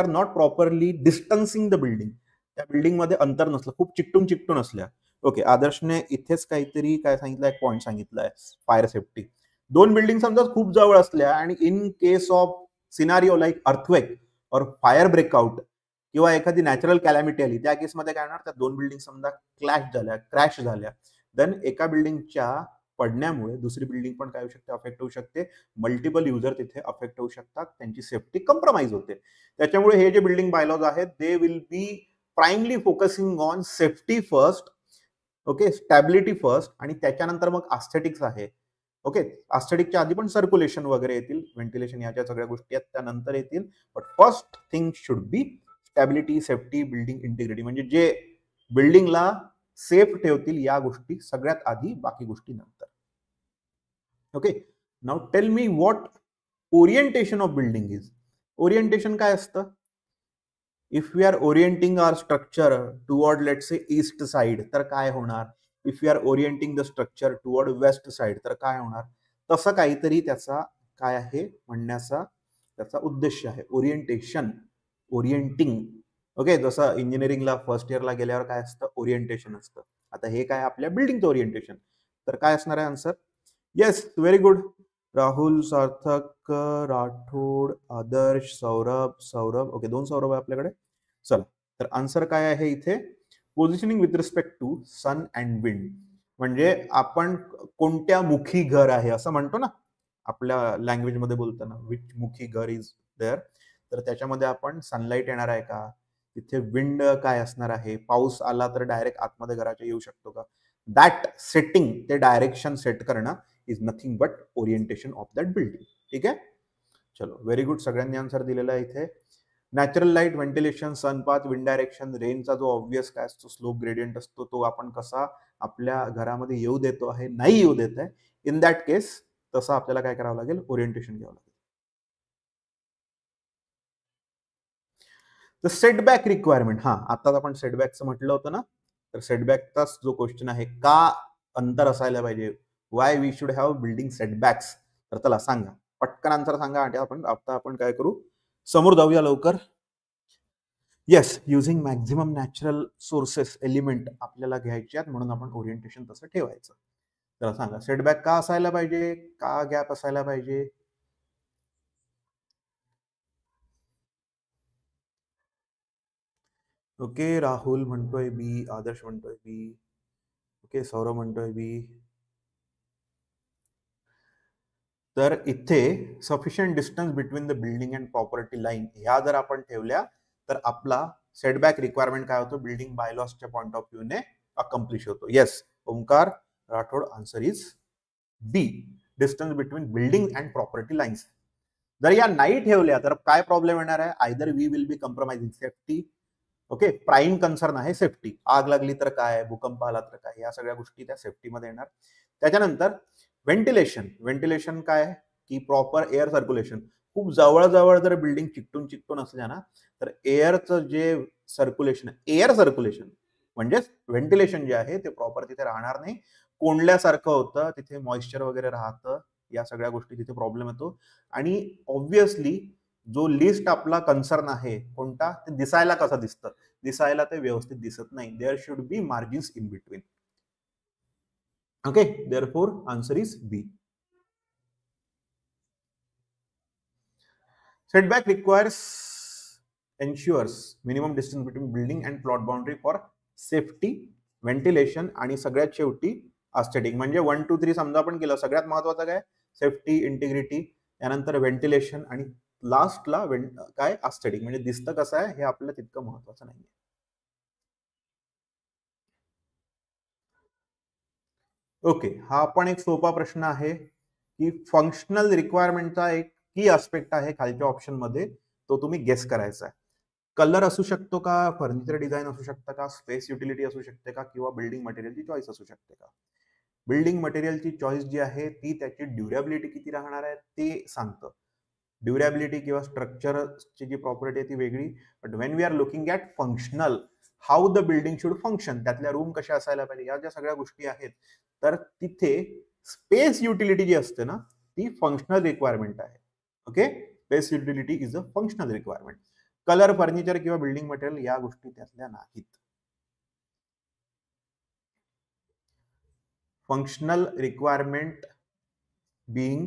not properly distancing the building, त्या बिल्डिंग मध्ये अंतर नसलं, खूप चिकटून असल्या. ओके, आदर्शने इथेच काहीतरी काय सांगितलं, एक पॉईंट सांगितलाय, फायर सेफ्टी. दोन बिल्डिंग समजा खूप जवळ असल्या आणि in case of scenario like earthquake और फायर ब्रेकआउट किंवा एखादी नॅचरल कॅलॅमिटी आली, त्या केसमध्ये काय होणार, त्या दोन बिल्डिंग समजा क्रॅश झाल्या, देन एका बिल्डिंगच्या पडण्यामुळे दुसरी बिल्डिंग पण काय होऊ शकते, अफेक्ट होऊ शकते. मल्टिपल युजर तिथे अफेक्ट होऊ शकतात, त्यांची सेफ्टी कम्प्रोमाइज होते. त्याच्यामुळे हे जे बिल्डिंग बायलॉज आहेत, दे will B primarily focusing on safety first, okay, stability first, आणि त्याच्यानंतर मग आस्थेटिक्स आहे. ओके, आस्थेटिकच्या आधी पण सर्क्युलेशन वगैरे येतील, व्हेंटिलेशन, याच्या सगळ्या गोष्टी आहेत त्यानंतर येतील. But first thing should be stability, safety, building integrity, म्हणजे जे बिल्डिंगला सेफ ठेवतील या गोष्टी सगळ्यात आधी, बाकी गोष्टी नंतर. Okay, now tell me what orientation of building is. Orientation काय असतं? If we are orienting our structure toward let's say east side, तर काय होणार? If you are orienting the structure toward west side, तर काय होणार? तसं काहीतरी त्याचा काय आहे म्हणण्याचा त्याचा उद्देश आहे, ओरिएंटेशन, ओरिएंटिंग. ओके, जसं इंजिनिअरिंगला फर्स्ट इयरला गेल्यावर काय असतं, ओरिएंटेशन असतं. आता हे काय आपल्या बिल्डिंगचं ओरिएंटेशन, तर काय असणार आहे answer? Yes, very good. Rahul, Sarthak, Rathod, Adarsh, Saurabh. Okay, 2 Saurabh आहे आपल्याकडे. चला, तर आन्सर काय आहे इथे? Positioning with respect to sun and wind, म्हणजे आपण कोणत्या मुखी घर आहे असं म्हणतो ना आपल्या लँग्वेजमध्ये बोलताना, विच मुखी घर इज देअर, तर त्याच्यामध्ये आपण सनलाईट येणार आहे का, तिथे विंड काय असणार आहे, पाऊस आला तर डायरेक्ट आतमध्ये घराच्या येऊ शकतो का, दॅट सेटिंग, ते डायरेक्शन सेट करणं is nothing but orientation of that building. ठीक आहे, चलो, व्हेरी गुड. सगळ्यांनी आन्सर दिलेला आहे इथे. Natural light, ventilation, sunpath, wind direction, रेनचा जो ऑब्वियस काय असतो, स्लोप ग्रेडियंट असतो, तो आपण कसा आपल्या घरामध्ये येऊ देतो आहे, नाही येऊ देत आहे, इन दॅट केस तसं आपल्याला काय करावं लागेल, ओरिएंटेशन घ्यावं लागेल. तर सेटबॅक रिक्वायरमेंट, हा आताच आपण सेटबॅकचं म्हटलं होतं ना, तर सेटबॅकचाच जो क्वेश्चन आहे, का अंतर असायला पाहिजे, why we should have building setbacks, तर चला सांगा, पटकन आन्सर सांगा. आता आपण काय करू, समोर जाऊया लवकर. Yes, using maximum natural sources element आपल्याला घ्यायचे आहेत, म्हणून आपण ओरिएंटेशन तसं ठेवायचं. तर सांगा, सेटबॅक का असायला पाहिजे, का गॅप असायला पाहिजे? ओके, राहुल म्हणतोय बी, आदर्श म्हणतोय बी, ओके, सौरभ म्हणतोय बी. तर इथे sufficient distance between the building and property line, ह्या जर आपण ठेवल्या तर आपला सेटबॅक रिक्वायरमेंट काय होतो, बिल्डिंग बायलॉसच्या पॉइंट ऑफ व्ह्यूने अकम्प्लिश होतो. Yes, Omkar Rathod, answer is B, distance between building and property lines. जर या नाही ठेवल्या तर काय प्रॉब्लेम येणार आहे, either we will be compromising safety. Okay, prime concern आहे सेफ्टी, आग लागली तर काय, भूकंप आला तर काय, या सगळ्या गोष्टी त्या सेफ्टीमध्ये येणार. त्याच्यानंतर व्हेंटिलेशन, व्हेंटिलेशन काय, की प्रॉपर एअर सर्क्युलेशन. खूप जवळ जर बिल्डिंग चिकटून असल्या ना, तर एअरचं जे सर्क्युलेशन, एअर सर्क्युलेशन म्हणजेच व्हेंटिलेशन जे आहे ते प्रॉपर तिथे राहणार नाही, कोंडल्यासारखं होतं, तिथे मॉइश्चर वगैरे राहतं, या सगळ्या गोष्टी तिथे प्रॉब्लेम येतो. आणि ऑब्व्हियसली जो लिस्ट आपला कन्सर्न आहे कोणता, ते दिसायला कसं दिसतं, दिसायला ते व्यवस्थित दिसत नाही, there should be margins in between. Okay, therefore answer is B. Setback requires, ensures minimum distance between building and plot boundary for safety, ventilation आणि सगळ्यात शेवटी aesthetic. म्हणजे 1 2 3 समजा आपण केलं, सगळ्यात महत्वाचं काय, सेफ्टी, इंटिग्रिटी, त्यानंतर व्हेंटिलेशन आणि लास्टला काय, aesthetic, म्हणजे दिसतं कसं आहे हे आपल्याला तितकं महत्वाचं नाही. ओके, हा पण एक सोपा प्रश्न आहे की फंक्शनल रिक्वायरमेंटचा एक की आस्पेक्ट आहे खालच्या ऑप्शन मध्ये, तो तुम्ही गेस करायचा आहे. कलर असू शकतो का, फर्निचर डिझाईन असू शकतं का, स्पेस युटिलिटी असू शकते का, किंवा बिल्डिंग मटेरियलची चॉईस असू शकते का. बिल्डिंग मटेरियलची चॉईस जी आहे ती त्याची ड्युरेबिलिटी किती राहणार आहे ते सांगतं. ड्युरेबिलिटी किंवा स्ट्रक्चरची जी प्रॉपर्टी आहे ती वेगळी. But when we are looking at functional, how the building should function, त्यातल्या रूम कशा असायला पाहिजे, या ज्या सगळ्या गोष्टी आहेत, तर तिथे स्पेस युटिलिटी जी असते ना, ती फंक्शनल रिक्वायरमेंट आहे. Okay, space utility is a functional requirement. Colour, furniture किंवा बिल्डिंग मटेरियल या गोष्टी त्यातल्या नाहीत. Functional requirement being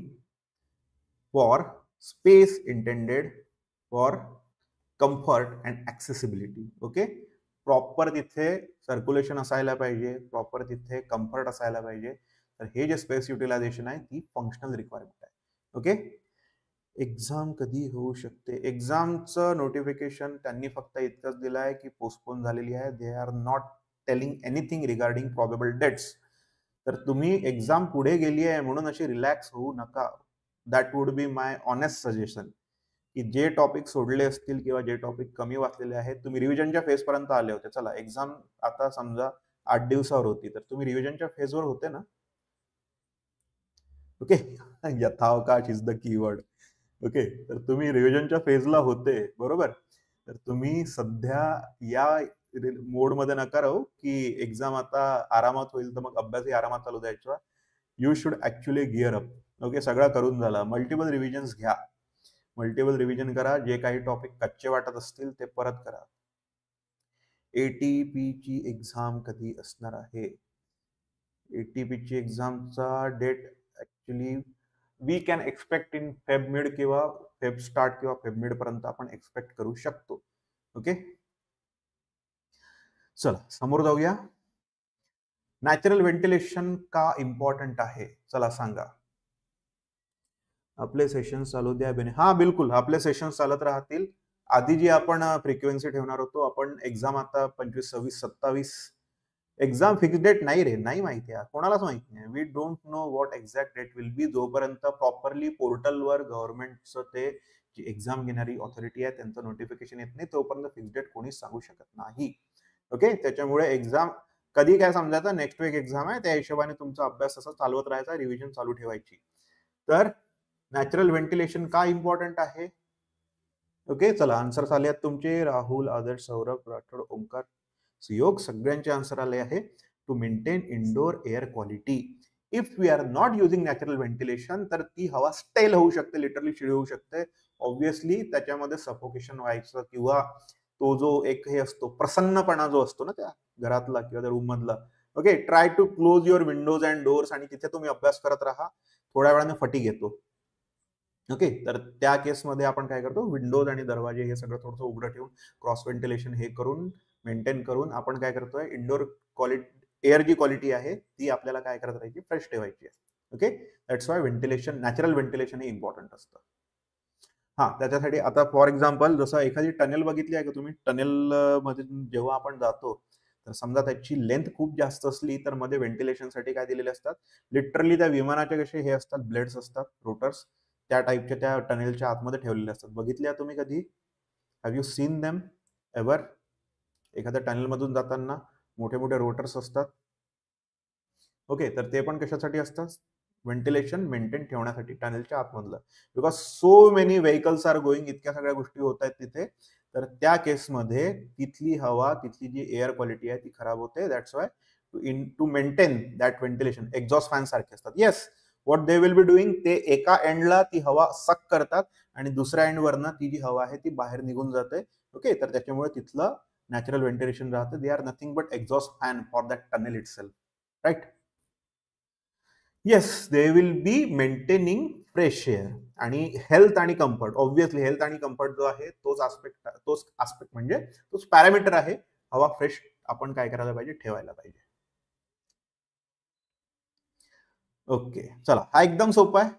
for space intended for comfort and accessibility. Okay, proper तिथे सर्क्युलेशन असायला पाहिजे, प्रॉपर तिथे कम्फर्ट असायला पाहिजे. तर हे जे स्पेस युटिलायझेशन आहे ती फंक्शनल रिक्वायरमेंट आहे. ओके, एक्झाम कधी होऊ शकते? एक्झामचं नोटिफिकेशन त्यांनी फक्त इतकंच दिलं आहे की पोस्टपोन झालेली आहे. They are not telling anything regarding probable dates. तर तुम्ही एक्झाम पुढे गेली आहे म्हणून अशी रिलॅक्स होऊ नका. That would be my honest suggestion, की जे टॉपिक सोडले असतील किंवा जे टॉपिक कमी वाचलेले आहेत, तुम्ही रिव्हिजनच्या फेजपर्यंत आले होते. चला, एक्झाम आता समजा 8 दिवसावर होती, तर तुम्ही रिव्हिजनच्या फेजवर होते ना. ओके, यथावकाश इज द कीवर्ड. ओके, तर तुम्ही रिव्हिजनच्या फेजला होते, बरोबर. तर तुम्ही सध्या या मोडमध्ये नका राहू की एक्झाम आता आरामात होईल तर मग अभ्यासही आरामात चालू द्यायचा. You should actually gear up. Okay, सगळं करून झाला, मल्टिपल रिव्हिजन्स घ्या, मल्टिपल रिव्हिजन करा. जे काही टॉपिक कच्चे वाटत असतील ते परत करा. ATP ची एक्झाम कधी असणार आहे? ATP ची एक्झामचा date actually we can expect in Feb mid किंवा फेब स्टार्ट किंवा फेब मिड पर्यंत आपण एक्सपेक्ट करू शकतो. ओके, चला समोर जाऊया. नॅचरल व्हेंटिलेशन का इम्पॉर्टंट आहे? चला सांगा. आपले सेशन चालू द्या बेने. हा बिलकुल, आपले सेशन चालत राहतील. आधी जी आपण फ्रिक्वेन्सी ठेवणार होतो, आपण एक्झाम आता 25, 26, 27 एक्झाम फिक्स डेट नाही रे, नाही माहिती आहे, कोणालाच माहिती नाही. We don't know what exact date will be. जोपर्यंत प्रॉपरली पोर्टलवर गव्हर्नमेंटचं ते जी एक्झाम घेणारी ऑथॉरिटी आहे त्यांचं नोटिफिकेशन येत नाही, तोपर्यंत फिक्स डेट कोणीच सांगू शकत नाही. ओके, त्याच्यामुळे एक्झाम कधी काय समजायचं, नेक्स्ट वीक एक्झाम आहे, त्या हिशोबाने तुमचा अभ्यास असा चालवत राहायचा, रिव्हिजन चालू ठेवायची. तर नॅचरल व्हेंटिलेशन का इम्पॉर्टंट आहे? ओके, चला आन्सर्स आले आहेत तुमचे. राहुल, आदर्श, सौरभ, राठोड, ओंकार, सुयोग, सगळ्यांचे आन्सर आले आहे. To maintain indoor air quality, if we are not using natural ventilation, तर ती हवा स्टेल होऊ शकते, लिटरली शिळी होऊ शकते. ऑब्व्हियसली त्याच्यामध्ये सफोकेशन व्हायचं किंवा तो जो एक हे असतो प्रसन्नपणा जो असतो ना त्या घरातला किंवा त्या रूम मधला. Okay, try to close your windows and doors आणि तिथे तुम्ही अभ्यास करत राहा. थोड्या वेळाने फटीग येतो. ओके, तर त्या केसमध्ये आपण काय करतो, विंडोज आणि दरवाजे हे सगळं थोडंसं उघडं ठेवून क्रॉस व्हेंटिलेशन हे करून मेंटेन करून आपण काय करतोय, इंडोर क्वालिटी एअर जी क्वालिटी आहे ती आपल्याला काय करत राहायची, फ्रेश ठेवायची आहे. Okay, that's why ventilation, natural ventilation हे इम्पॉर्टंट असतं. हा, त्याच्यासाठी आता फॉर एक्झाम्पल जसं एखादी टनेल बघितली आहे का तुम्ही? टनेल मध्ये जेव्हा आपण जातो तर समजा त्याची लेंथ खूप जास्त असली तर मध्ये व्हेंटिलेशनसाठी काय दिलेले असतात, लिटरली त्या विमानाचे कसे हे असतात, ब्लेड्स असतात, रोटर्स, त्या टाईपच्या त्या टनेलच्या आतमध्ये ठेवलेले असतात. बघितल्या तुम्ही कधी? Have you seen them ever? एखाद्या टनेल मधून जाताना मोठे मोठे रोटर्स असतात. ओके, तर ते पण कशासाठी असतात? व्हेंटिलेशन मेंटेन ठेवण्यासाठी टनेलच्या आतमधलं. Because so many vehicles are going, इतक्या सगळ्या गोष्टी होत आहेत तिथे, तर त्या केसमध्ये तिथली हवा, तिथली जी एअर क्वालिटी आहे ती खराब होते. That's why to maintain that ventilation, exhaust fan सारखे असतात. Yes, what they will be doing, ते एका एंडला ती हवा सक करतात आणि दुसऱ्या एंडवरनं ती जी हवा आहे ती बाहेर निघून जाते. ओके, तर त्याच्यामुळे तिथलं नॅचरल व्हेंटिलेशन राहतं. They are nothing but exhaust fan for that tunnel itself, right? Yes, they will be maintaining fresh air आणि हेल्थ आणि कम्फर्ट. ऑब्व्हियसली हेल्थ आणि कम्फर्ट जो आहे तोच आस्पेक्ट म्हणजे तोच पॅरामीटर आहे. हवा फ्रेश आपण काय करायला पाहिजे, ठेवायला पाहिजे. ओके, चला हा एकदम सोपा आहे,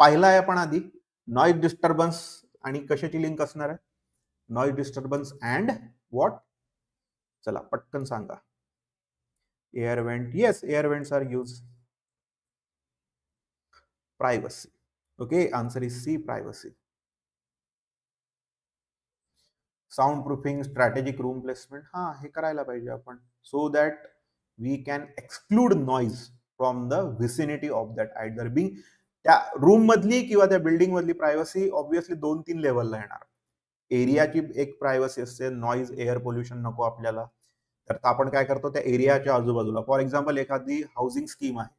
पाहिला आहे आपण आधी. नॉइज डिस्टर्बन्स आणि कशाची लिंक असणार आहे? Noise disturbance and what? चला पटकन सांगा. Air vent. Yes, air vents are use. Privacy. Okay, answer is C, privacy. Soundproofing, strategic room placement, हा हे करायला पाहिजे आपण, so that we can exclude noise from the vicinity of that either being. त्या room मधली किंवा त्या building मधली प्रायव्हसी ऑब्व्हियसली 2-3 लेवलला येणार. एरियाची एक प्रायव्हसी असते, नॉइज, एअर पोल्युशन नको आपल्याला, तर आपण काय करतो, त्या एरियाच्या आजूबाजूला, फॉर एक्झाम्पल एखादी हाऊसिंग स्कीम आहे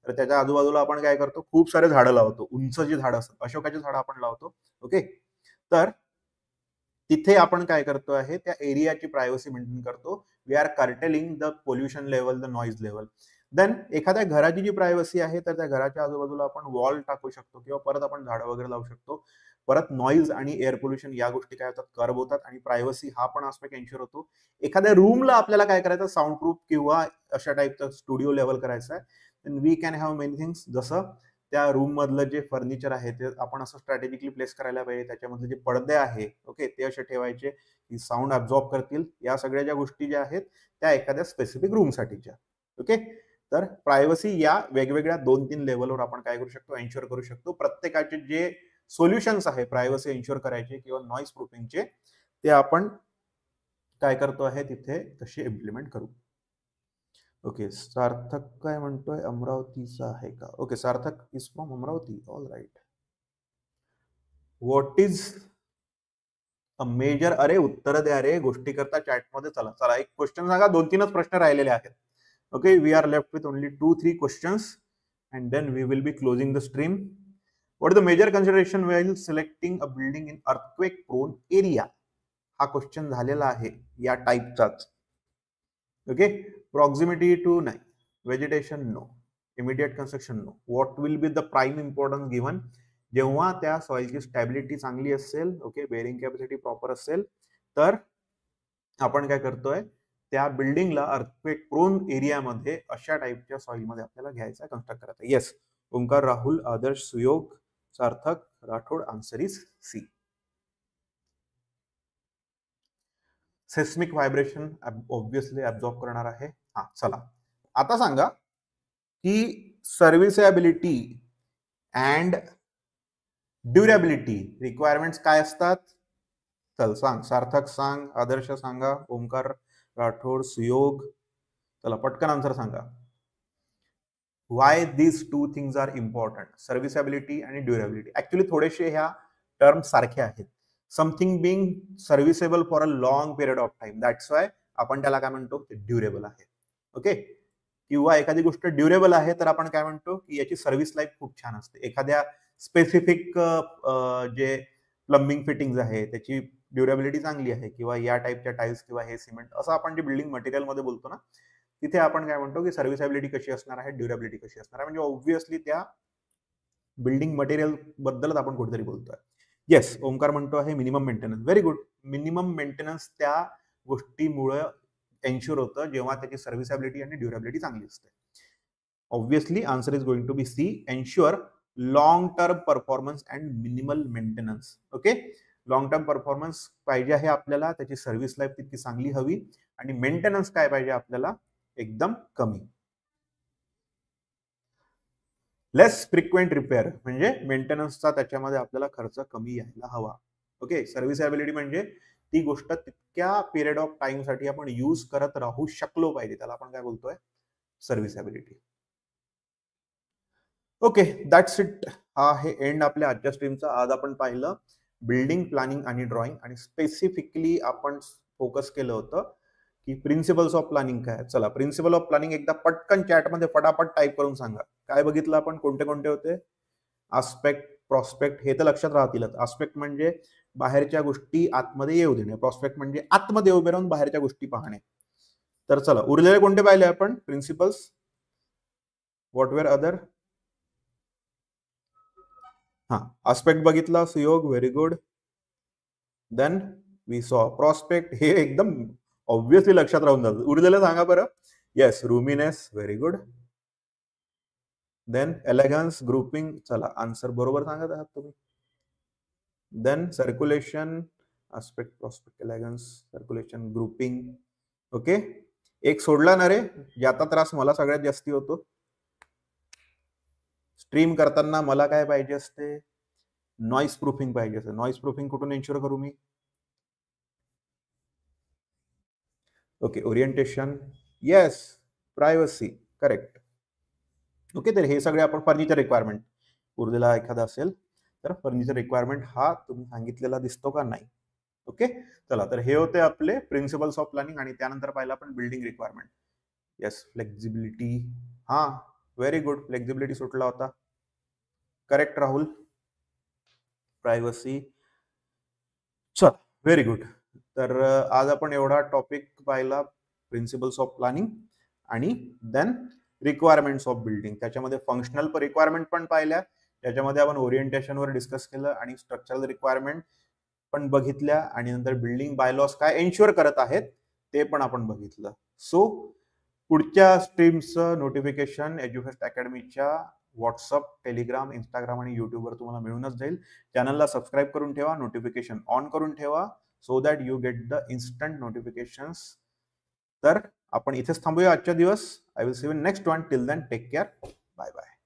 तर त्याच्या आजूबाजूला आपण काय करतो, खूप सारे झाडं लावतो, उंच जी झाडं असतात, अशोकाची झाडं आपण लावतो. ओके, तर तिथे आपण काय करतो आहे, त्या एरियाची प्रायव्हसी मेंटेन करतो. We are curtailing the pollution level, the noise level. Then एखाद्या घराची जी प्रायव्हसी आहे तर त्या घराच्या आजूबाजूला आपण वॉल टाकू शकतो किंवा परत आपण झाडं वगैरे लावू शकतो. परत नॉईज आणि एअर पोल्युशन या गोष्टी काय होतात, कर्ब होतात आणि प्रायव्हसी हा पण आस्पेक्ट एन्श्योर होतो. एखाद्या रूमला आपल्याला काय करायचं, साऊंड प्रूफ किंवा अशा टाईपचं स्टुडिओ लेवल करायचं आहे. Then we can have many things, जसं त्या रूम मधलं जे फर्निचर आहे ते आपण असं स्ट्रॅटेजिकली प्लेस करायला पाहिजे. त्याच्यामधले जे पडदे आहे ओके ते असे ठेवायचे की साऊंड अब्झॉर्ब करतील. या सगळ्या ज्या गोष्टी ज्या आहेत त्या एखाद्या स्पेसिफिक रूमसाठीच्या. ओके, तर प्रायव्हसी या वेगवेगळ्या 2-3 लेवलवर आपण काय करू शकतो, एन्श्योर करू शकतो. प्रत्येकाचे जे सोल्युशन्स आहे प्रायव्हसी एन्श्योर करायचे किंवा नॉईज प्रूफिंगचे ते आपण काय करतो आहे तिथे तसे इम्प्लिमेंट करू. ओके, सार्थक काय म्हणतोय, अमरावतीचा आहे का? Okay, Sarthak is from Amravati. All right. What is a major, अरे उत्तर द्या रे गोष्टी करता चॅटमध्ये. चला चला एक क्वेश्चन सांगा, 2-3च प्रश्न राहिलेले आहेत. Okay, we are left with only 2-3 questions and then we will be closing the stream. What is the major consideration while selecting a building in earthquake prone area? हा क्वेश्चन झालेला आहे या टाईपचाच. ओके, प्रॉक्सिमिटी टू नाही, vegetation no, immediate construction no. What will be the prime importance given जेव्हा त्या सॉइलची stability चांगली असेल, ओके, बेरिंग कॅपॅसिटी प्रॉपर असेल, तर आपण काय करतोय त्या बिल्डिंगला अर्थक्वेक प्रोन एरियामध्ये अशा टाईपच्या सॉइलमध्ये आपल्याला घ्यायचा, कन्स्ट्रक्ट करायचा. Yes, Omkar, Rahul, Adarsh, Suyog, Sarthak, Rathod, answer is C. Seismic vibration obviously absorb करणार आहे. हा, चला आता सांगा की सर्व्हिसेबिलिटी अँड ड्युरेबिलिटी रिक्वायरमेंट्स काय असतात. चल सांग, सार्थक सांग, आदर्श सांगा, ओंकार, राठोड, सुयोग, चला पटकन आन्सर सांगा. Why these 2 things are important, serviceability आणि ड्युरेबिलिटी. ऍक्च्युली थोडेसे ह्या टर्म्स सारखे आहेत. Something being serviceable for a long period of time, that's why आपण त्याला काय म्हणतो, ते ड्युरेबल आहे. ओके, किंवा एखादी गोष्ट ड्युरेबल आहे तर आपण काय म्हणतो की याची सर्व्हिस लाईफ खूप छान असते. एखाद्या स्पेसिफिक जे प्लंबिंग फिटिंग्स आहे त्याची ड्युरेबिलिटी चांगली आहे, किंवा या टाईपच्या टाईल्स किंवा हे सिमेंट असं आपण जे बिल्डिंग मटेरियल मध्ये बोलतो ना, तिथे आपण काय म्हणतो की सर्व्हिसेबिलिटी कशी असणार आहे, ड्युरेबिलिटी कशी असणार आहे, म्हणजे ऑब्व्हियसली त्या बिल्डिंग मटेरियल बद्दलच आपण कुठेतरी बोलतोय. येस, ओंकार म्हणतो आहे minimum maintenance. Very good. Minimum maintenance त्या गोष्टीमुळे एन्श्योर होतं जेव्हा त्याची सर्व्हिसेबिलिटी आणि ड्युरेबिलिटी चांगली असते. Obviously answer is going to be C, ensure long term performance and minimal maintenance. Okay, long term performance पाहिजे आहे आपल्याला, त्याची सर्व्हिस लाईफ तितकी चांगली हवी, आणि मेंटेनन्स काय पाहिजे आपल्याला, एकदम कमी. लेस फ्रिक्वेंट रिपेअर म्हणजे मेंटेनन्सचा त्याच्यामध्ये आपल्याला खर्च कमी यायला हवा. ओके, सर्व्हिसेबिलिटी म्हणजे ती गोष्ट तितक्या पिरियड ऑफ टाइम साठी आपण यूज करत राहू शकलो पाहिजे, त्याला आपण काय बोलतोय, सर्व्हिसेबिलिटी. Okay, that's it. हा आहे एंड आपल्या आजच्या स्ट्रीमचा. आज आपण पाहिलं बिल्डिंग प्लॅनिंग आणि ड्रॉइंग, आणि स्पेसिफिकली आपण फोकस केलं होतं की प्रिन्सिपल्स ऑफ प्लॅनिंग काय. चला, प्रिन्सिपल ऑफ प्लॅनिंग एकदा पटकन चॅटमध्ये फटाफट टाईप करून सांगा. काय बघितलं आपण, कोणते कोणते होते. आस्पेक्ट, प्रॉस्पेक्ट, हे तर लक्षात राहतीलच. आस्पेक्ट म्हणजे बाहेरच्या गोष्टी आतमध्ये येऊ देणे, प्रॉस्पेक्ट म्हणजे आतमध्ये उभे राहून बाहेरच्या गोष्टी पाहणे. तर चला, उरलेले कोणते पाहिले आपण प्रिन्सिपल्स, व्हॉट वेअर अदर. हा, आस्पेक्ट बघितला Suyog, very good. Then we saw prospect, हे एकदम ऑब्व्हियसली लक्षात राहून जातं. उरलेलं सांगा बरं. Yes, roominess, very good. Then elegance, grouping, चला आन्सर बरोबर सांगत आहात तुम्ही. Then circulation, aspect, prospect, elegance, circulation, grouping. Okay, एक सोडला ना रे, ज्याचा त्रास मला सगळ्यात जास्ती होतो. स्ट्रीम करताना मला काय पाहिजे असते, नॉईज प्रूफिंग पाहिजे असते. नॉईज प्रूफिंग कुठून एन्श्योर करू मी. Okay, orientation, yes, privacy, correct. Okay, तर हे सगळे आपण फर्निचर रिक्वायरमेंट, उरलेला एखादा असेल तर फर्निचर रिक्वायरमेंट हा तुम्ही सांगितलेला दिसतो का नाही. ओके, चला, तर हे होते आपले प्रिन्सिपल्स ऑफ प्लॅनिंग, आणि त्यानंतर पाहिलं आपण बिल्डिंग रिक्वायरमेंट. येस, फ्लेक्झिबिलिटी, हा व्हेरी गुड, फ्लेक्झिबिलिटी सुटला होता, करेक्ट राहुल. प्रायव्हसी, चल व्हेरी गुड. तर आज आपण एवढा टॉपिक पाहिला, प्रिन्सिपल्स ऑफ प्लॅनिंग, आणि देन रिक्वायरमेंट्स ऑफ बिल्डिंग. त्याच्यामध्ये फंक्शनल रिक्वायरमेंट पण पाहिल्या, त्याच्यामध्ये आपण ओरिएंटेशनवर डिस्कस केलं आणि स्ट्रक्चरल रिक्वायरमेंट पण बघितल्या आणि नंतर बिल्डिंग बायलॉज काय एन्श्युअर करत आहेत ते पण आपण बघितलं. सो पुढच्या स्ट्रीमचं नोटिफिकेशन एज्युफेस्ट अकॅडमीच्या व्हॉट्सअप, टेलिग्राम, इंस्टाग्राम आणि युट्यूबवर तुम्हाला मिळूनच जाईल. चॅनलला सबस्क्राईब करून ठेवा, नोटिफिकेशन ऑन करून ठेवा, so that you get the instant notifications. तर आपण इथेच थांबूया आजच्या दिवस. I will see you in next one. Till then take care. Bye bye.